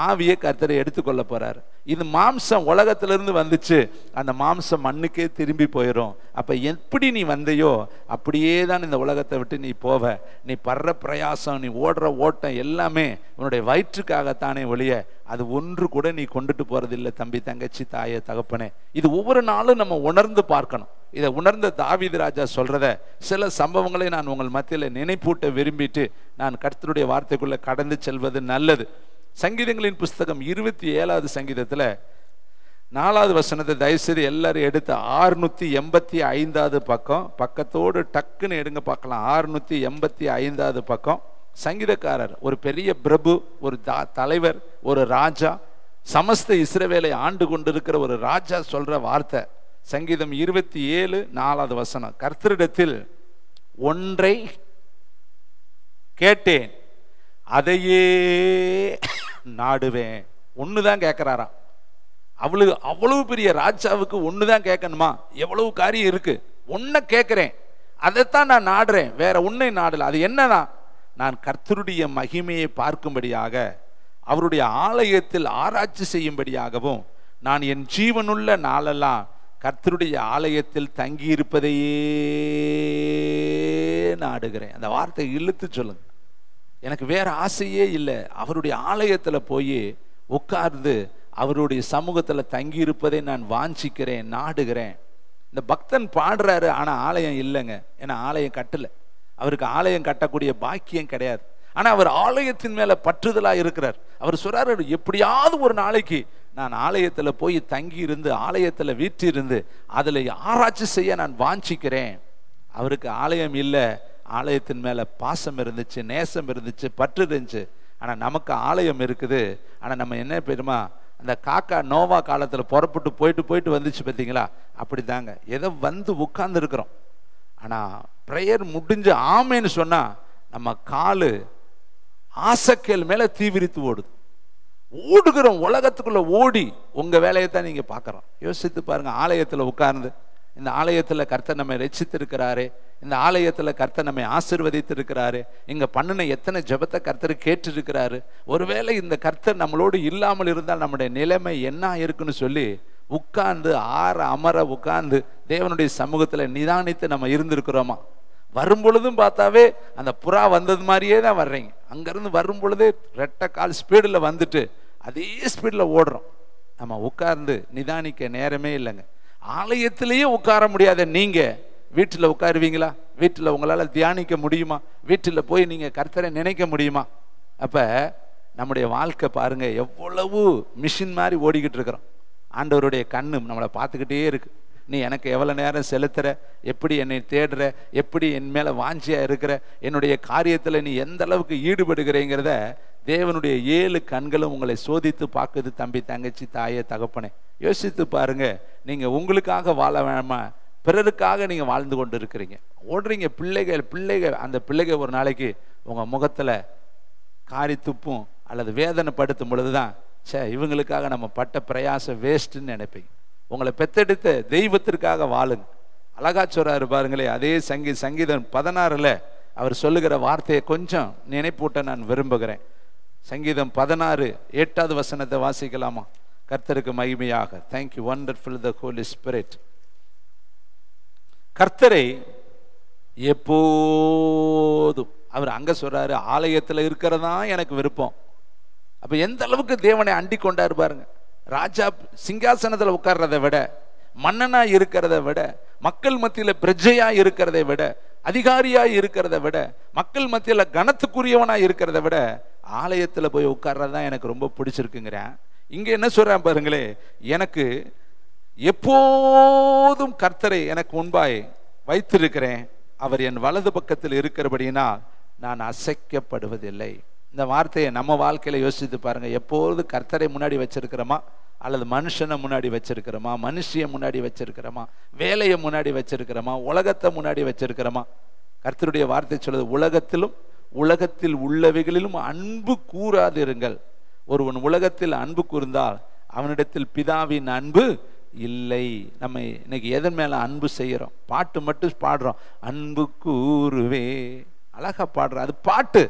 ஆவியை கர்த்தரை எடுத்துக்கொள்ள போறாரு. இது மாம்சம் உலகத்திலிருந்து வந்துச்சு, அந்த மாம்சம் மண்ணுக்கே திரும்பி போயிடும். அப்ப எப்படி நீ வந்தையோ அப்படியே தான் இந்த உலகத்தை விட்டு நீ போவ. நீ படுற பிரயாசம், நீ ஓடுற ஓட்டம் எல்லாமே உன்னுடைய வயிற்றுக்காகத்தானே ஒழிய அது ஒன்று கூட நீ கொண்டுட்டு போறதில்லை தம்பி தங்கச்சி, தாயே தகப்பனே. இது ஒவ்வொரு நாளும் நம்ம உணர்ந்து பார்க்கணும். இதை உணர்ந்த தாவீது ராஜா சொல்றத சில சம்பவங்களை நான் உங்கள் மத்தியில் நினைப்பூட்ட விரும்பிட்டு நான் கர்த்தருடைய வார்த்தைக்குள்ள கடந்து செல்வது நல்லது. சங்கீதங்களின் புஸ்தகம் 27வது சங்கீதத்துல 4வது வசனத்தை தயவுசெய்து எல்லாரும் எடுத்து 685வது பக்கம், பக்கத்தோடு டக்குன்னு எடுங்க பார்க்கலாம். 685வது பக்கம். சங்கீதக்காரர் ஒரு பெரிய பிரபு, ஒரு தலைவர், ஒரு ராஜா, சமஸ்த இஸ்ரவேலை ஆண்டு கொண்டிருக்கிற ஒரு ராஜா சொல்ற வார்த்தை. சங்கீதம் 27:4வது வசனம், கர்த்தரிடத்தில் ஒன்றை கேட்டேன் அதையே நாடுவேன். ஒண்ணுதான் கேட்கிறாராம். அவ்வளவு பெரிய ராஜாவுக்கு ஒண்ணுதான் கேட்கணுமா? எவ்வளவு காரியம் இருக்கு. ஒன்ன கேட்கிறேன், அதைத்தான் நான் நாடுறேன், வேற ஒன்னை நாடல. அது என்னன்னா, நான் கர்த்தருடைய மகிமையை பார்க்கும்படியாக, அவருடைய ஆலயத்தில் ஆராய்ச்சி செய்யும்படியாகவும், நான் என் ஜீவனுள்ள நாளெல்லாம் கர்த்தருடைய ஆலயத்தில் தங்கி இருப்பதையே நாடுகிறேன். அந்த வார்த்தை இழுத்து சொல்லுங்க. எனக்கு வேற ஆசையே இல்லை. அவருடைய ஆலயத்துல போய் உட்கார்ந்து அவருடைய சமூகத்துல தங்கி இருப்பதை நான் வாஞ்சிக்கிறேன், நாடுகிறேன். இந்த பக்தன் பாடுறாரு, ஆனா ஆலயம் இல்லைங்க. ஏன்னா ஆலயம் கட்டல, அவருக்கு ஆலயம் கட்டக்கூடிய பாக்கியம் கிடையாது. ஆனா அவர் ஆலயத்தின் மேல பற்றுதலா இருக்கிறார். அவர் சொல்றாரு, எப்படியாவது ஒரு நாளைக்கு நான் ஆலயத்துல போய் தங்கி இருந்து, ஆலயத்துல வீற்றிருந்து அதுல ஆராய்ச்சி செய்ய நான் வாஞ்சிக்கிறேன். அவருக்கு ஆலயம் இல்லை, ஆலயத்தின் மேல பாசம் இருந்துச்சு, நேசம் இருந்துச்சு, பற்று இருந்துச்சு. ஆனா நமக்கு ஆலயம் இருக்குது. ஆனா நம்ம என்ன பெருமா, அந்த காக்கா நோவா காலத்துல புறப்பட்டு போயிட்டு வந்துச்சு பார்த்தீங்களா? அப்படிதாங்க, ஏதோ வந்து உட்கார்ந்து இருக்கிறோம். ஆனா பிரேயர் முடிஞ்சு ஆமேன்னு சொன்னா நம்ம காலு ஆசக்கேல் மேல தீவிரித்து ஓடுகிறோம். உலகத்துக்குள்ள ஓடி உங்க வேலையை தான் நீங்க பார்க்கறோம். யோசித்து பாருங்க. ஆலயத்துல உட்கார்ந்து, இந்த ஆலயத்துல கர்த்தர் நம்மை ரட்சித்திருக்கிறாரு, இந்த ஆலயத்துல கர்த்தர் நம்மை ஆசீர்வதித்திருக்கிறாரு, இங்க பண்ணின எத்தனை ஜெபத்தை கர்த்தர் கேட்டிருக்கிறாரு. ஒருவேளை இந்த கர்த்தர் நம்மளோடு இல்லாமல் இருந்தால் நம்முடைய நிலைமை என்ன இருக்குன்னு சொல்லி உட்கார்ந்து அமர உட்கார்ந்து தேவனுடைய சமூகத்துல நிதானித்து நம்ம இருந்திருக்கிறோமா? வரும் பொழுதும் பார்த்தாவே அந்த புறா வந்தது மாதிரியே தான் வர்றீங்க. அங்கேருந்து வரும் பொழுதே ரெட்டை கால் ஸ்பீடில் வந்துட்டு அதே ஸ்பீடில் ஓடுறோம். நம்ம உட்கார்ந்து நிதானிக்க நேரமே இல்லைங்க. ஆலயத்திலேயே உட்கார முடியாத நீங்கள் வீட்டில் உட்காருவீங்களா? வீட்டில் உங்களால் தியானிக்க முடியுமா? வீட்டில் போய் நீங்கள் கர்த்தரை நினைக்க முடியுமா? அப்போ நம்முடைய வாழ்க்கை பாருங்க, எவ்வளவு மிஷின் மாதிரி ஓடிக்கிட்டு இருக்கிறோம். ஆண்டவருடைய கண்ணு நம்மளை பார்த்துக்கிட்டே இருக்கு. நீ எனக்கு எவ்வளோ நேரம் செலுத்துற, எப்படி என்னை தேடுற, எப்படி என் மேலே வாஞ்சியாக இருக்கிற, என்னுடைய காரியத்தில் நீ எந்த அளவுக்கு ஈடுபடுகிறேங்கிறத தேவனுடைய 7 கண்களும் உங்களை சோதித்து பார்க்குது. தம்பி, தங்கச்சி, தாயே, தகப்பனே, யோசித்து பாருங்க. நீங்கள் உங்களுக்காக வாழ வேணாமா, பிறருக்காக நீங்கள் வாழ்ந்து கொண்டு இருக்கிறீங்க, ஓடுறீங்க. பிள்ளைகள் அந்த பிள்ளைகள் ஒரு நாளைக்கு உங்கள் முகத்தில் காரி துப்பும் அல்லது வேதனைப்படுத்தும் பொழுது தான், சே, இவங்களுக்காக நம்ம பட்ட பிரயாசம் வேஸ்ட்டுன்னு நினைப்பீங்க. உங்களை பெத்தெடுத்த தெய்வத்திற்காக வாழுங்க. அழகா சொல்றாரு பாருங்களே, அதே சங்கீதம் 16 அவர் சொல்லுகிற வார்த்தையை கொஞ்சம் நினைப்பூட்ட நான் விரும்புகிறேன். சங்கீதம் 16 8வது வசனத்தை வாசிக்கலாமா? கர்த்தருக்கு மகிமையாக. தேங்க்யூ, வண்டர்ஃபுல் த ஹோலி ஸ்பிரிட். கர்த்தரை எப்போதும், அவர் அங்க சொல்றாரு, ஆலயத்தில் இருக்கிறதா எனக்கு விருப்பம். அப்ப எந்த அளவுக்கு தேவனை அண்டி கொண்டாரு பாருங்க. ராஜா சிங்காசனத்தில் உட்கார்றதை விட, மன்னனா இருக்கிறத விட, மக்கள் மத்தியில பிரஜையா இருக்கிறதை விட, அதிகாரியா இருக்கிறத விட, மக்கள் மத்தியில கனத்துக்குரியவனா இருக்கிறத விட ஆலயத்துல போய் உட்கார்றதுதான் எனக்கு ரொம்ப பிடிச்சிருக்குங்கிறேன். இங்க என்ன சொல்றேன் பாருங்களே, எனக்கு எப்போதும் கர்த்தரை எனக்கு முன்பாய் வைத்திருக்கிறேன், அவர் என் வலது பக்கத்தில் இருக்கிறபடியினால் நான் அசைக்கப்படுவதில்லை. இந்த வார்த்தையை நம்ம வாழ்க்கையில யோசித்து பாருங்க. எப்போது கர்த்தரை முன்னாடி வச்சிருக்கிறோமா, அல்லது மனுஷனை முன்னாடி வச்சிருக்கிறோமா, மனுஷியை முன்னாடி வச்சிருக்கிறோமா, வேலையை முன்னாடி வச்சிருக்கிறோமா, உலகத்தை முன்னாடி வச்சிருக்கிறோமா? கர்த்தருடைய வார்த்தை சொல்லுது, உலகத்திலும் உலகத்தில் உள்ளவைகளிலும் அன்பு கூறாதிருங்கள். ஒருவன் உலகத்தில் அன்பு கூர்ந்தால் அவனிடத்தில் பிதாவின் அன்பு இல்லை. நம்ம இன்னைக்கு எதன் மேல அன்பு செய்யறோம்? பாட்டு மட்டும் பாடுறோம், அன்பு கூறுவே, அழகா பாடுறோம், அது பாட்டு.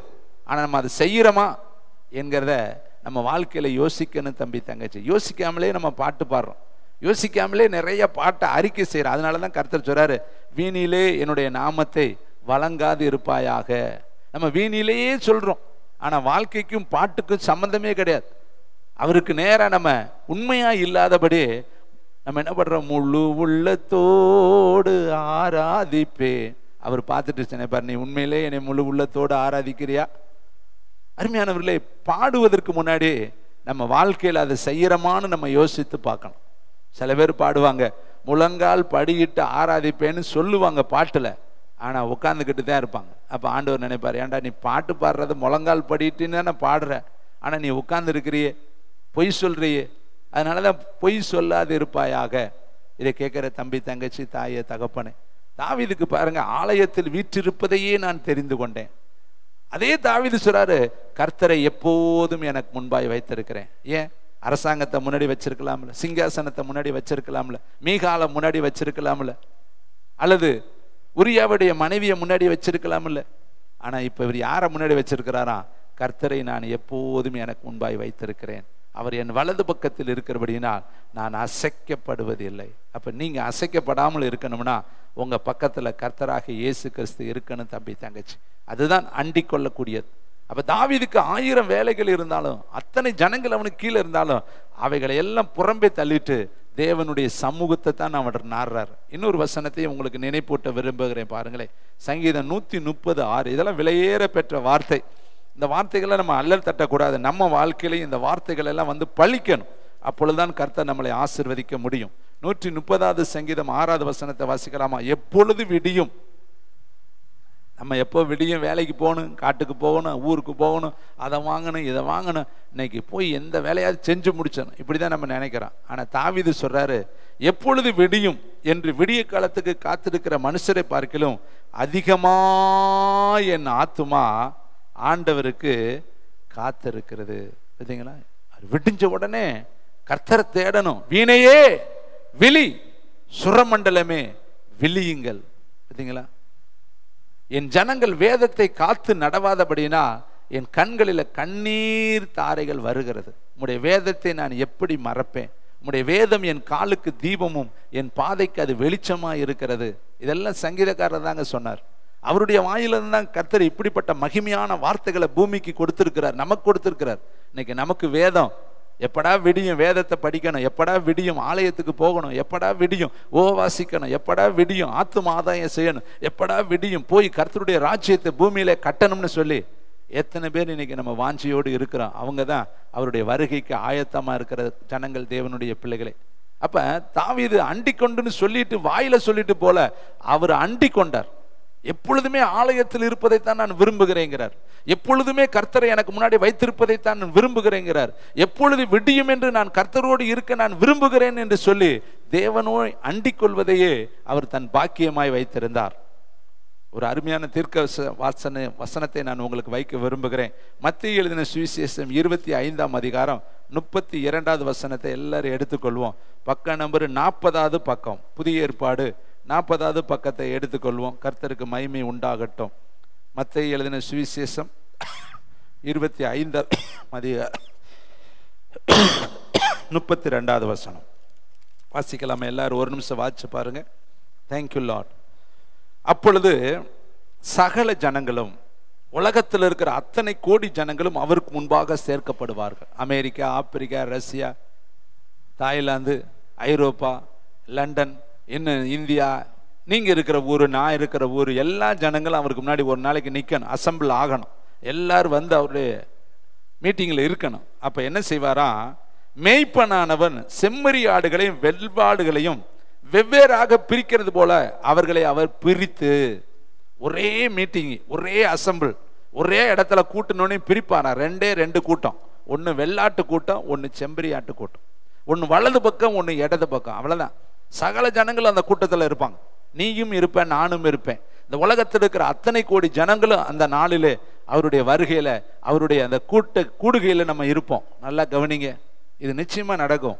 ஆனா நம்ம அதை செய்யறோமா என்கிறத நம்ம வாழ்க்கையில யோசிக்கணும். தம்பி, தங்கச்சி, யோசிக்காமலே நம்ம பாட்டு பாடுறோம், யோசிக்காமலே நிறைய பாட்டை அறிக்கை செய்யறோம். அதனாலதான் கர்த்தர் சொல்றாரு, வீணிலே என்னுடைய நாமத்தை வழங்காது இருப்பாயாக. நம்ம வீணிலேயே சொல்றோம், ஆனா வாழ்க்கைக்கும் பாட்டுக்கும் சம்பந்தமே கிடையாது. அவருக்கு நேரம் நம்ம உண்மையா இல்லாதபடி நம்ம என்ன பண்றோம்? முழு உள்ளத்தோடு ஆராதிப்பே. அவர் பார்த்துட்டு நினைப்பார், நீ உண்மையிலே என்னை முழு உள்ளத்தோடு ஆராதிக்கிறியா? அருமையானவர்களே, பாடுவதற்கு முன்னாடி நம்ம வாழ்க்கையில் அதை செய்யறமான்னு நம்ம யோசித்து பார்க்கணும். சில பேர் பாடுவாங்க, முழங்கால் படியிட்டு ஆராதிப்பேன்னு சொல்லுவாங்க பாட்டுல, ஆனா உட்காந்துக்கிட்டு தான் இருப்பாங்க. அப்ப ஆண்டவர் நினைப்பார், ஏன்டா நீ பாட்டு பாடுறது முழங்கால் படிட்டுன்னு தானே பாடுற, ஆனா நீ உட்கார்ந்து இருக்கிறியே, பொய் சொல்றியே. அதனாலதான் பொய் சொல்லாது இருப்பாயாக. இதை கேட்கிற தம்பி, தங்கச்சி, தாயே, தகப்பனே, தாவீதுக்கு பாருங்க, ஆலயத்தில் வீற்றிருப்பதையே நான் தெரிந்து கொண்டேன். அதே தாவீது சொல்றாரு, கர்த்தரை எப்போதும் எனக்கு முன்பாய் வைத்திருக்கிறேன். ஏன்? அரசாங்கத்தை முன்னாடி வச்சிருக்கலாம்ல, சிங்காசனத்தை முன்னாடி வச்சிருக்கலாம்ல, மீகால முன்னாடி வச்சிருக்கலாம்ல, அல்லது உரியாவுடைய மனைவியை முன்னாடி வச்சிருக்கலாம்ல. ஆனா இப்ப இவர் யாரை முன்னாடி வச்சிருக்கிறாரா? கர்த்தரை நான் எப்போதும் எனக்கு முன்பாய் வைத்திருக்கிறேன், அவர் என் வலது பக்கத்தில் இருக்கிறபடியினால் நான் அசைக்கப்படுவதில்லை. அப்ப நீங்க அசைக்கப்படாமல் இருக்கணும்னா உங்க பக்கத்துல கர்த்தராக இயேசு கிறிஸ்து இருக்கணும். தம்பி, தங்கச்சி, அதுதான் அண்டிக் கொள்ளக்கூடியது. அப்ப தாவீதுக்கு 1000 வேலைகள் இருந்தாலும், அத்தனை ஜனங்கள் அவனுக்கு கீழே இருந்தாலும், அவைகளை எல்லாம் புறம்பே தள்ளிட்டு தேவனுடைய சமூகத்தை தான் அவர் நாடுறார். இன்னொரு வசனத்தையும் உங்களுக்கு நினைப்பூட்ட விரும்புகிறேன். பாருங்களேன், சங்கீதம் 130:6. இதெல்லாம் விலையேற பெற்ற வார்த்தை. இந்த வார்த்தைகளை நம்ம அல்லல் தட்டக்கூடாது. நம்ம வாழ்க்கையிலையும் இந்த வார்த்தைகள் எல்லாம் வந்து பழிக்கணும். அப்பொழுதுதான் கர்த்தர் நம்மளை ஆசீர்வதிக்க முடியும். 130வது சங்கீதம் 6வது வசனத்தை வாசிக்கலாமா? எப்பொழுது விடியும், நம்ம எப்போ விடியும், வேலைக்கு போகணும், காட்டுக்கு போகணும், ஊருக்கு போகணும், அதை வாங்கணும், இதை வாங்கணும், இன்னைக்கு போய் எந்த வேலையாவது செஞ்சு முடிச்சணும், இப்படிதான் நம்ம நினைக்கிறோம். ஆனா தாவீது சொல்றாரு, எப்பொழுது விடியும் என்று விடிய காலத்துக்கு காத்திருக்கிற மனுஷரை பார்க்கிலும் அதிகமா என் ஆத்துமா ஆண்டவருக்கு காத்திருக்கிறது. பார்த்தீங்களா? விடிஞ்ச உடனே கர்த்தரை தேடணும். வீணையே விழி, சுரமண்டலமே விழியுங்கள். பார்த்தீங்களா? என் ஜனங்கள் வேதத்தை காத்து நடவாதபடினா என் கண்களில் கண்ணீர் தாரைகள் வருகிறது. உம்முடைய வேதத்தை நான் எப்படி மறப்பேன்? உம்முடைய வேதம் என் காலுக்கு தீபமும் என் பாதைக்கு அது வெளிச்சமா இருக்கிறது. இதெல்லாம் சங்கீதக்காரர் தாங்க சொன்னார். அவருடைய வாயிலிருந்து தான் கர்த்தர் இப்படிப்பட்ட மகிமையான வார்த்தைகளை பூமிக்கு கொடுத்திருக்கிறார், நமக்கு கொடுத்திருக்கிறார். இன்னைக்கு நமக்கு வேதம் எப்படா விடியும், வேதத்தை படிக்கணும், எப்படா விடியும் ஆலயத்துக்கு போகணும், எப்படா விடியும் உபவாசிக்கணும், எப்படா விடியும் ஆத்தும ஆதாயம் செய்யணும், எப்படா விடியும் போய் கர்த்தருடைய ராஜ்யத்தை பூமியில கட்டணும்னு சொல்லி எத்தனை பேர் இன்னைக்கு நம்ம வாஞ்சியோடு இருக்கிறோம். அவங்க தான் அவருடைய வருகைக்கு ஆயத்தமா இருக்கிற ஜனங்கள், தேவனுடைய பிள்ளைகளே. அப்ப தாவீது அண்டிக்கொண்டுன்னு சொல்லிட்டு வாயில சொல்லிட்டு போல அவர் அண்டிக் கொண்டார். எப்பொழுதுமே ஆலயத்தில் இருப்பதைத்தான் நான் விரும்புகிறேங்கிறார். எப்பொழுதுமே கர்த்தரை எனக்கு முன்னாடி வைத்திருப்பதைத்தான் நான் விரும்புகிறேங்கிறார். எப்பொழுது விடியும் என்று நான் கர்த்தரோடு இருக்க நான் விரும்புகிறேன் என்று சொல்லி தேவனோய் அண்டிக் கொள்வதையே அவர் தன் பாக்கியமாய் வைத்திருந்தார். ஒரு அருமையான தீர்க்க வசனத்தை நான் உங்களுக்கு வைக்க விரும்புகிறேன். மத்தேயு எழுதின சுவிசேஷம் 25ஆம் அதிகாரம் 32வது வசனத்தை எல்லாரும் எடுத்துக்கொள்வோம். பக்கம் நம்பர் 40வது பக்கம், புதிய ஏற்பாடு 40வது பக்கத்தை எடுத்துக்கொள்வோம். கர்த்தருக்கு மகிமை உண்டாகட்டும். மத்தேயு எழுதின சுவிசேஷம் 25 அதிகாரம் 32வது வசனம் வாசிக்கலாமா? எல்லாரும் ஒரு நிமிஷம் வாசிச்சு பாருங்க. Thank you Lord. அப்பொழுது சகல ஜனங்களும், உலகத்தில் இருக்கிற அத்தனை கோடி ஜனங்களும் அவருக்கு முன்பாக சேர்க்கப்படுவார்கள். அமெரிக்கா, ஆப்பிரிக்கா, ரஷ்யா, தாய்லாந்து, ஐரோப்பா, லண்டன், இன்னும் இந்தியா, நீங்க இருக்கிற ஊர், நான் இருக்கிற ஊர், எல்லா ஜனங்களும் அவருக்கு முன்னாடி ஒரு நாளைக்கு நிற்கணும், அசம்பிள் ஆகணும். எல்லாரும் வந்து அவருடைய மீட்டிங்கில் இருக்கணும். அப்ப என்ன செய்வாரா? மேய்ப்பனானவன் செம்மறி ஆடுகளையும் வெள்ளாடுகளையும் வெவ்வேறாக பிரிக்கிறது போல அவர்களை அவர் பிரித்து, ஒரே மீட்டிங், ஒரே அசம்பிள், ஒரே இடத்துல கூட்டணும்னு பிரிப்பாரா? 2 கூட்டம், ஒன்று வெள்ளாட்டு கூட்டம், ஒன்று செம்பரி ஆட்டு கூட்டம், ஒன்று வலது பக்கம், ஒன்று இடது பக்கம். அவ்வளவுதான். சகல ஜனங்களும் அந்த கூட்டத்தில் இருப்பாங்க. நீயும் இருப்பேன், நானும் இருப்பேன். இந்த உலகத்தில் இருக்கிற அத்தனை கோடி ஜனங்களும் அந்த நாளிலே அவருடைய வருகையில, அவருடைய அந்த கூடுகையில நம்ம இருப்போம். நல்லா கவனிங்க, இது நிச்சயமா நடக்கும்.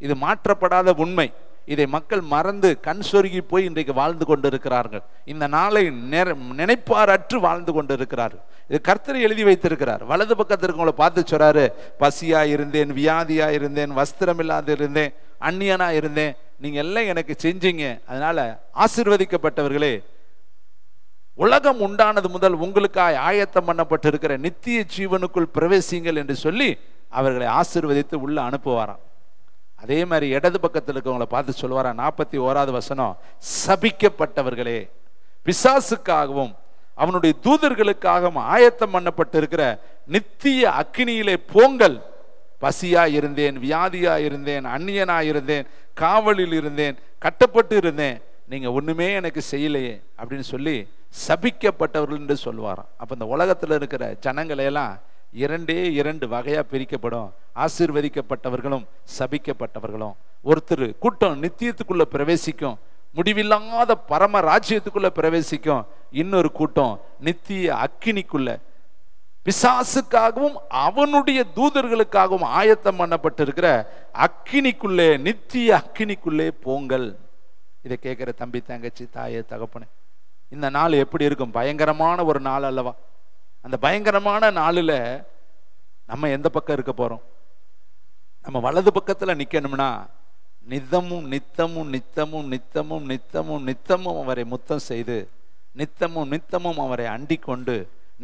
இது மாற்றப்படாத உண்மை. இதை மக்கள் மறந்து கண் சொருகி போய் இன்றைக்கு வாழ்ந்து கொண்டு இருக்கிறார்கள். இந்த நாளை நினைப்பாரற்று வாழ்ந்து கொண்டு இருக்கிறார்கள். இது கர்த்தர் எழுதி வைத்திருக்கிறார். வலது பக்கத்தில் இருக்கவங்களை பார்த்து சொல்றாரு, பசியா இருந்தேன், வியாதியா இருந்தேன், வஸ்திரம் இல்லாத இருந்தேன், அந்நியனா இருந்தேன், நீங்க எல்லாம் எனக்கு செஞ்சீங்க, அதனால ஆசீர்வதிக்கப்பட்டவர்களே, உலகம் உண்டானது முதல் உங்களுக்காய் ஆயத்தம் பண்ணப்பட்டிருக்கிற நித்திய ஜீவனுக்குள் பிரவேசிங்கள் என்று சொல்லி அவர்களை ஆசீர்வதித்து உள்ள அனுப்புவாராம். அதே மாதிரி இடது பக்கத்தில் இருக்கவங்களை பார்த்து சொல்லுவாரா? 41வது வசனம், சபிக்கப்பட்டவர்களே, பிசாசுக்காகவும் அவனுடைய தூதர்களுக்காகவும் ஆயத்தம் பண்ணப்பட்டிருக்கிற நித்திய அக்கினியிலே போங்கள். பசியா இருந்தேன், வியாதியா இருந்தேன், அந்நியனா இருந்தேன், காவலில் இருந்தேன், கட்டப்பட்டு இருந்தேன், நீங்க ஒண்ணுமே எனக்கு செய்யலையே அப்படின்னு சொல்லி சபிக்கப்பட்டவர்கள் என்று சொல்லுவாராம். அப்ப இந்த உலகத்துல இருக்கிற ஜனங்களையெல்லாம் 2 வகையா பிரிக்கப்படும். ஆசீர்வதிக்கப்பட்டவர்களும் சபிக்கப்பட்டவர்களும். ஒருத்தர் கூட்டம் நித்தியத்துக்குள்ள பிரவேசிக்கும், முடிவில்லாத பரம ராஜ்யத்துக்குள்ள பிரவேசிக்கும். இன்னொரு கூட்டம் நித்திய அக்கினிக்குள்ள, பிசாசுக்காகவும் அவனுடைய தூதர்களுக்காகவும் ஆயத்தம் பண்ணப்பட்டிருக்கிற அக்கினிக்குள்ளே, நித்திய அக்கினிக்குள்ளே போங்கள். இதை கேட்கிற தம்பி, தங்கச்சி, தாயே, தகப்பனே, இந்த நாள் எப்படி இருக்கும்? பயங்கரமான ஒரு நாள் அல்லவா? அந்த பயங்கரமான நாளில் நம்ம எந்த பக்கம் இருக்க போறோம்? நம்ம வலது பக்கத்துல நிக்கணும்னா நித்தமும் நித்தமும் நித்தமும் நித்தமும் நித்தமும் நித்தமும் அவரை முத்தம் செய்து, நித்தமும் நித்தமும் அவரை அண்டிக் கொண்டு,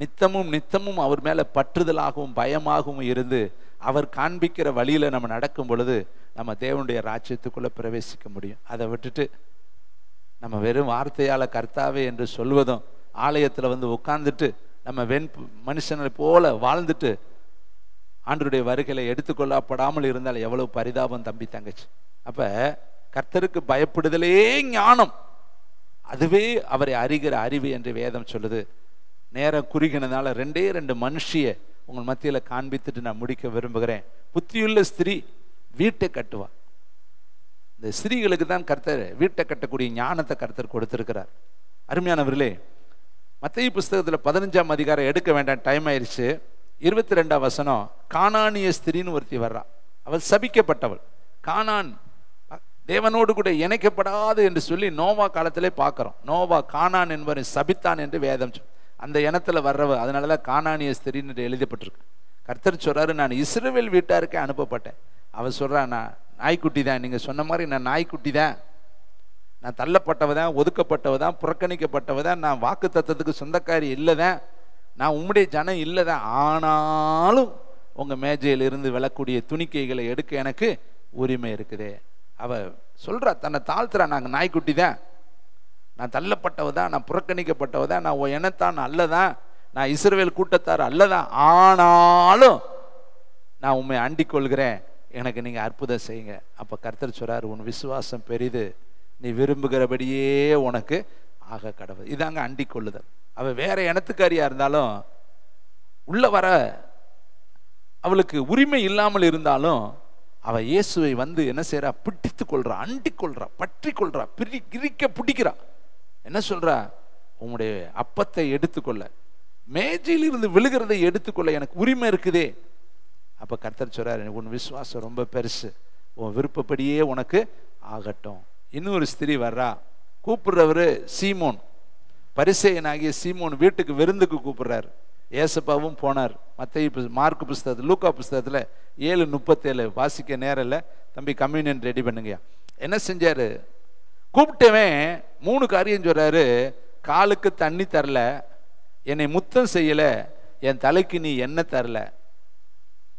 நித்தமும் நித்தமும் அவர் மேல பற்றுதலாகவும் பயமாகவும் இருந்து அவர் காண்பிக்கிற வழியில நம்ம நடக்கும் பொழுது நம்ம தேவனுடைய ராஜ்யத்துக்குள்ள பிரவேசிக்க முடியும். அதை விட்டுட்டு நம்ம வெறும் வார்த்தையால கர்த்தாவே என்று சொல்வதும், ஆலயத்துல வந்து உட்கார்ந்துட்டு நம்ம மனுஷனை போல வாழ்ந்துட்டு ஆண்டவருடைய வருகையில எடுத்துக்கொள்ளப்படாமல் இருந்தால் எவ்வளவு பரிதாபம் தம்பி, தங்கச்சி. அப்ப கர்த்தருக்கு பயப்படுதலே ஞானம், அதுவே அவரை அறிகிற அறிவு என்று வேதம் சொல்லுது. நேரம் குறுகினதால 2 மனுஷிய உங்கள் மத்தியில காண்பித்துட்டு நான் முடிக்க விரும்புகிறேன். புத்தியுள்ள ஸ்திரீ வீட்டை கட்டுவா. இந்த ஸ்திரீகளுக்கு தான் கர்த்தர் வீட்டை கட்டக்கூடிய ஞானத்தை கர்த்தர் கொடுத்திருக்கிறார். அருமையானவர்களே, மத்தேயு புஸ்தகத்தில் 15ஆம் அதிகாரம் எடுக்க வேண்டாம், டைம் ஆயிடுச்சு. 22ஆம் வசனம், கானானிய ஸ்திரீன்னு ஒருத்தி வர்றா. அவள் சபிக்கப்பட்டவள். கானான் தேவனோடு கூட இணைக்கப்படாது என்று சொல்லி நோவா காலத்திலே பார்க்கிறோம். நோவா கானான் என்பவரை சபித்தான் என்று வேதம் அந்த இனத்துல வர்றவ, அதனாலதான் கானானிய ஸ்திரீன்னு எழுதப்பட்டிருக்கு. கர்த்தர் சொல்றாரு, நான் இஸ்ரவேல் வீட்டாருக்கே அனுப்பப்பட்டேன். அவள் சொல்றா, நான் நாய்க்குட்டி தான், நீங்க சொன்ன மாதிரி நான் நாய்க்குட்டி தான். நான் தள்ளப்பட்டவதான், ஒதுக்கப்பட்டவதான், புறக்கணிக்கப்பட்டவதான், நான் வாக்கு தத்தத்துக்கு சொந்தக்காரி இல்லைதான், நான் உம்முடைய ஜனம் இல்லைதான். ஆனாலும் உங்கள் மேஜையிலிருந்து விழக்கூடிய துணிக்கைகளை எடுக்க எனக்கு உரிமை இருக்குதே. அவ சொல்கிறா, தன்னை தாழ்த்துறா, நாங்கள் நாய்க்குட்டி தான், நான் தள்ளப்பட்டவதான், நான் புறக்கணிக்கப்பட்டவதான், நான் உன் இனத்தான் அல்லதான், நான் இஸ்ரவேல் கூட்டத்தார் அல்லதான், ஆனாலும் நான் உண்மை அண்டிக் கொள்கிறேன், எனக்கு நீங்கள் அற்புதம் செய்யுங்க. அப்போ கர்த்தர் சொல்றார், உன் விசுவாசம் பெரிது, நீ விரும்புகிறபடியே உனக்கு ஆக கடவுள். இதாங்க அண்டிக் கொள்ளுதல். அவள் வேற இனத்துக்காரியா இருந்தாலும் உள்ள வர அவளுக்கு உரிமை இல்லாமல் இருந்தாலும் அவள் இயேசுவை வந்து என்ன செய்யறா, பிடித்து கொள்றா, அண்டிக் கொள்றா, பற்றி கொள்றா, பிரிக்க பிடிக்கிறா. என்ன சொல்றா, உன்னுடைய அப்பத்தை எடுத்துக்கொள்ள, மேஜையில் இருந்து விழுகிறதை எடுத்துக்கொள்ள எனக்கு உரிமை இருக்குதே. அப்ப கர்த்தர் சொல்றாரு, உன் விசுவாசம் ரொம்ப பெருசு, உன் விருப்பப்படியே உனக்கு ஆகட்டும். இன்னொரு ஸ்திரீ வர்றா, கூப்பிடுறவரு சீமோன், பரிசேயனாகிய சீமோன் வீட்டுக்கு விருந்துக்கு கூப்பிடுறாரு. ஏசப்பாவும் போனார். மத்தேயு மார்க்கு புஸ்தகத்தில், லூக்கா புஸ்தகத்தில் 7:37 வாசிக்க நேரம் இல்லை தம்பி, கம்யூனியன் ரெடி பண்ணுங்க. என்ன செஞ்சாரு, கூப்பிட்டவன் 3 காரியம் சொல்றாரு. காலுக்கு தண்ணி தரல, என்னை முத்தம் செய்யல, என் தலைக்கு நீ எண்ணெய் தரல.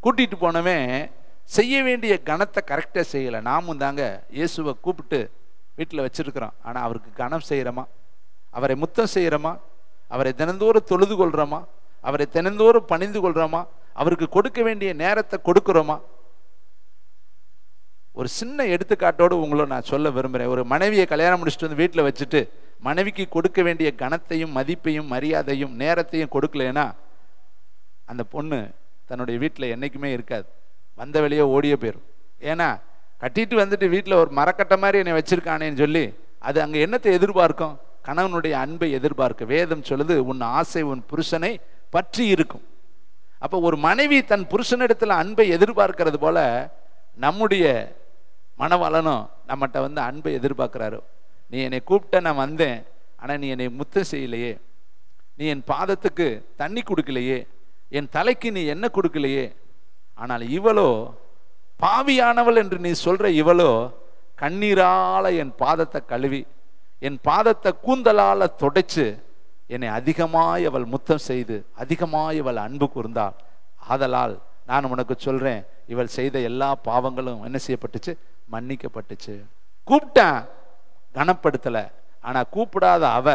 கூட்டிட்டு போனவன் செய்ய வேண்டிய கணத்தை கரெக்டாக செய்யலை. நாமும் தாங்க இயேசுவை கூப்பிட்டு வீட்டில் வச்சிருக்கிறோம், ஆனால் அவருக்கு கணம் செய்கிறோமா, அவரை முத்தம் செய்கிறோமா, அவரை தினந்தோறும் தொழுது கொள்கிறோமா, அவரை தினந்தோறும் பணிந்து கொள்கிறோமா, அவருக்கு கொடுக்க வேண்டிய நேரத்தை கொடுக்கிறோமா? ஒரு சின்ன எடுத்துக்காட்டோடு உங்களை நான் சொல்ல விரும்புகிறேன். ஒரு மனைவியை கல்யாணம் முடிச்சுட்டு வந்து வீட்டில் வச்சுட்டு மனைவிக்கு கொடுக்க வேண்டிய கணத்தையும் மதிப்பையும் மரியாதையும் நேரத்தையும் கொடுக்கலன்னா அந்த பொண்ணு தன்னுடைய வீட்டில் என்றைக்குமே இருக்காது, வந்த வெளியே ஓடிய போயிடும். ஏன்னா கட்டிட்டு வந்துட்டு வீட்டில் ஒரு மரக்கட்டை மாதிரி என்னை வச்சிருக்கானேன்னு சொல்லி அது அங்கே என்னத்தை எதிர்பார்க்கும், கணவனுடைய அன்பை எதிர்பார்க்க. வேதம் சொல்லுது, உன் ஆசை உன் புருஷனை பற்றி இருக்கும். அப்போ ஒரு மனைவி தன் புருஷனிடத்தில் அன்பை எதிர்பார்க்கிறது போல நம்முடைய மணவாளனும் நம்மகிட்ட வந்து அன்பை எதிர்பார்க்கிறாரு. நீ என்னை கூப்பிட்ட, நான் வந்தேன், ஆனால் நீ என்னை முத்தம் செய்யலையே, நீ என் பாதத்துக்கு தண்ணி கொடுக்கலையே, என் தலைக்கு நீ என்ன கொடுக்கலையே. ஆனால் இவளோ பாவியானவள் என்று நீ சொல்ற இவளோ கண்ணீரால என் பாதத்தை கழுவி, என் பாதத்தை கூந்தலால துடைச்சு, என்னை அதிகமாய் அவள் முத்தம் செய்து அதிகமாய் அவள் அன்பு கூர்ந்தாள். ஆதலால் நான் உனக்கு சொல்றேன், இவள் செய்த எல்லா பாவங்களும் என்ன செய்யப்பட்டுச்சு, மன்னிக்கப்பட்டுச்சு. கூப்பிட்டான், கனப்படுத்தல. ஆனா கூப்பிடாத அவ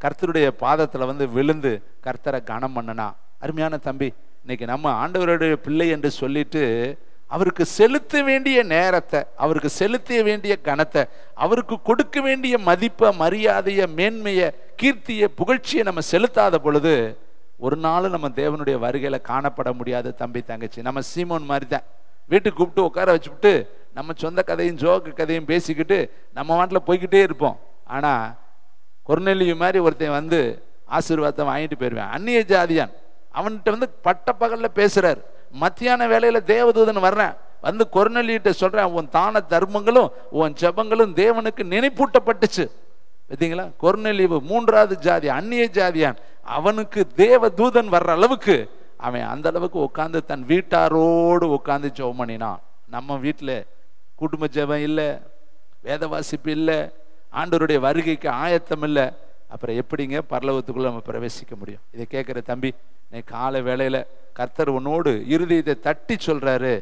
கர்த்தருடைய பாதத்துல வந்து விழுந்து கர்த்தரை கனம் பண்ணனா. அருமையான தம்பி, இன்னைக்கு நம்ம ஆண்டவருடைய பிள்ளை என்று சொல்லிட்டு அவருக்கு செலுத்த வேண்டிய நேரத்தை, அவருக்கு செலுத்த வேண்டிய கனத்தை, அவருக்கு கொடுக்க வேண்டிய மதிப்பை, மரியாதையை, மேன்மையை, கீர்த்தியை, புகழ்ச்சியை நம்ம செலுத்தாத பொழுது ஒரு நாள் நம்ம தேவனுடைய வருகையில காணப்பட முடியாது. தம்பி தங்கச்சி, நம்ம சீமோன் மாதிரி தான். வீட்டுக்கு கூப்பிட்டு உட்கார வச்சுக்கிட்டு நம்ம சொந்த கதையும் ஜோக்கு கதையும் பேசிக்கிட்டு நம்ம வாட்டில் போய்கிட்டே இருப்போம். ஆனா கொர்நேலியு மாதிரி ஒருத்தன் வந்து ஆசீர்வாதத்தை வாங்கிட்டு போயிடுவேன். அந்நிய ஜாதியான் அவன்கிட்ட வந்து பட்ட பகல்ல பேசுறாரு. மத்தியான வேலையில தேவதூதன் வர்றேன் வந்து கொர்நேலியிட்ட சொல்றேன், உன் தான தர்மங்களும் உன் ஜெபங்களும் தேவனுக்கு நினைப்பூட்டப்பட்டுச்சு. பார்த்தீங்களா, கொர்நேலியு 3வது ஜாதி, அந்நிய ஜாதியான், அவனுக்கு தேவதூதன் வர்ற அளவுக்கு அவன் அந்த அளவுக்கு உட்காந்து தன் வீட்டாரோடு உட்காந்து ஜெபம் பண்ணினான். நம்ம வீட்டில் குடும்ப ஜெபம் இல்லை, வேத வாசிப்பு இல்லை, ஆண்டவருடைய வருகைக்கு ஆயத்தம் இல்லை. அப்புறம் எப்படிங்க பரலோகத்துக்குள்ள நம்ம பிரவேசிக்க முடியும்? இதை கேட்குற தம்பி, நீ காலை வேளையில கர்த்தர் உன்னோடு இருதயத்தை தட்டி சொல்றாரு,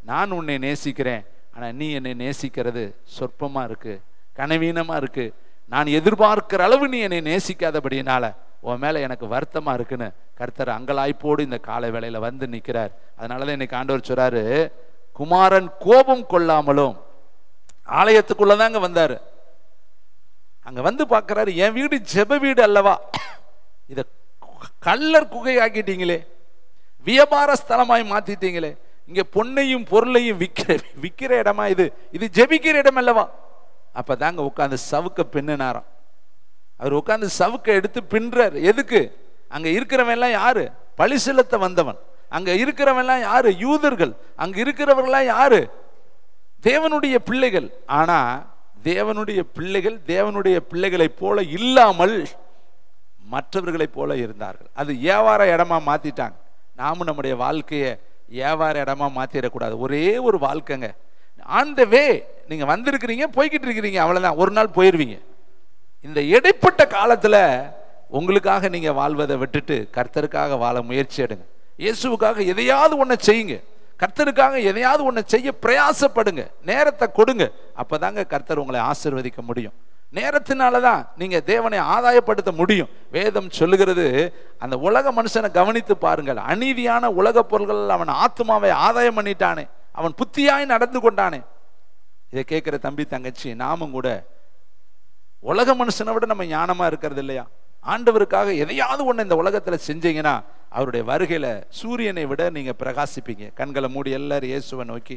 நான் உன்னை நேசிக்கிறேன், ஆனால் நீ என்னை நேசிக்கிறது சொற்பமா இருக்கு, கனவீனமா இருக்கு, நான் எதிர்பார்க்கிற அளவு நீ என்னை நேசிக்காதபடினால உன் மேல எனக்கு வருத்தமா இருக்குன்னு கர்த்தர் அங்கலாய்ப்போடு இந்த காலை வேளையில வந்து நிற்கிறார். அதனாலதான் இன்னைக்கு ஆண்டவர் சொல்றாரு, குமாரன் கோபம் கொள்ளாமலும் ஆலயத்துக்குள்ளதாங்க வந்தாரு. அங்க வந்து பார்க்கிறாரு, என் வீடு ஜெப வீடு அல்லவா, இத கள்ளர் குகை ஆக்கிட்டீங்களே, வியாபார ஸ்தலமாய் மாத்திட்டீங்களே, இங்க பொன்னையும் பொருளையும் விக்கிற இடமா இது, இது ஜெபிக்கிற இடம் அல்லவா. அப்பதாங்க உட்காந்து சவுக்க பின்னாராம். அவர் உட்காந்து சவுக்க எடுத்து பின்றார். எதுக்கு? அங்க இருக்கிறவன் எல்லாம் யாரு? பழி செலுத்த வந்தவன். அங்க இருக்கிறவன் எல்லாம் யாரு? யூதர்கள். அங்க இருக்கிறவர்கள்லாம் யாரு? தேவனுடைய பிள்ளைகள். ஆனா தேவனுடைய பிள்ளைகள் தேவனுடைய பிள்ளைகளை போல இல்லாமல் மற்றவர்களை போல இருந்தார்கள். அது வியாபார இடமா மாத்திட்டாங்க. நாமும் நம்முடைய வாழ்க்கையை வியாபார இடமா மாத்திடக்கூடாது. ஒரே ஒரு வாழ்க்கைங்க, ஆன் த வே. நீங்க வந்திருக்கிறீங்க, போய்கிட்டு இருக்கிறீங்க, அவ்வளவுதான். ஒரு நாள் போயிருவீங்க. இந்த இடைப்பட்ட காலத்துல உங்களுக்காக நீங்க வாழ்வதை விட்டுட்டு கர்த்தருக்காக வாழ முயற்சி எடுங்க. இயேசுவுக்காக எதையாவது ஒன்றை செய்யுங்க. கர்த்தருக்காக எதையாவது ஒன்றை செய்ய பிரயாசப்படுங்க. நேரத்தை கொடுங்க. அப்பதாங்க கர்த்தர் உங்களை ஆசீர்வதிக்க முடியும். நேரத்தினாலதான் நீங்க தேவனை ஆதாயப்படுத்த முடியும். வேதம் சொல்லுகிறது, அந்த உலக மனுஷனை கவனித்து பாருங்கள். அநீதியான உலக பொருள்கள் அவன் ஆத்மாவை ஆதாயம் பண்ணிட்டானே, அவன் புத்தியாய் நடந்து கொண்டானே. இதை கேட்கிற தம்பி தங்கச்சி, நாமும் கூட உலக மனுஷனை விட நம்ம ஞானமா இருக்கிறது இல்லையா? ஆண்டவருக்காக எதையாவது ஒண்ணு இந்த உலகத்துல செஞ்சீங்கன்னா அவருடைய வருகையில சூரியனை விட நீங்க பிரகாசிப்பீங்க. கண்களை மூடி எல்லாரும் இயேசுவை நோக்கி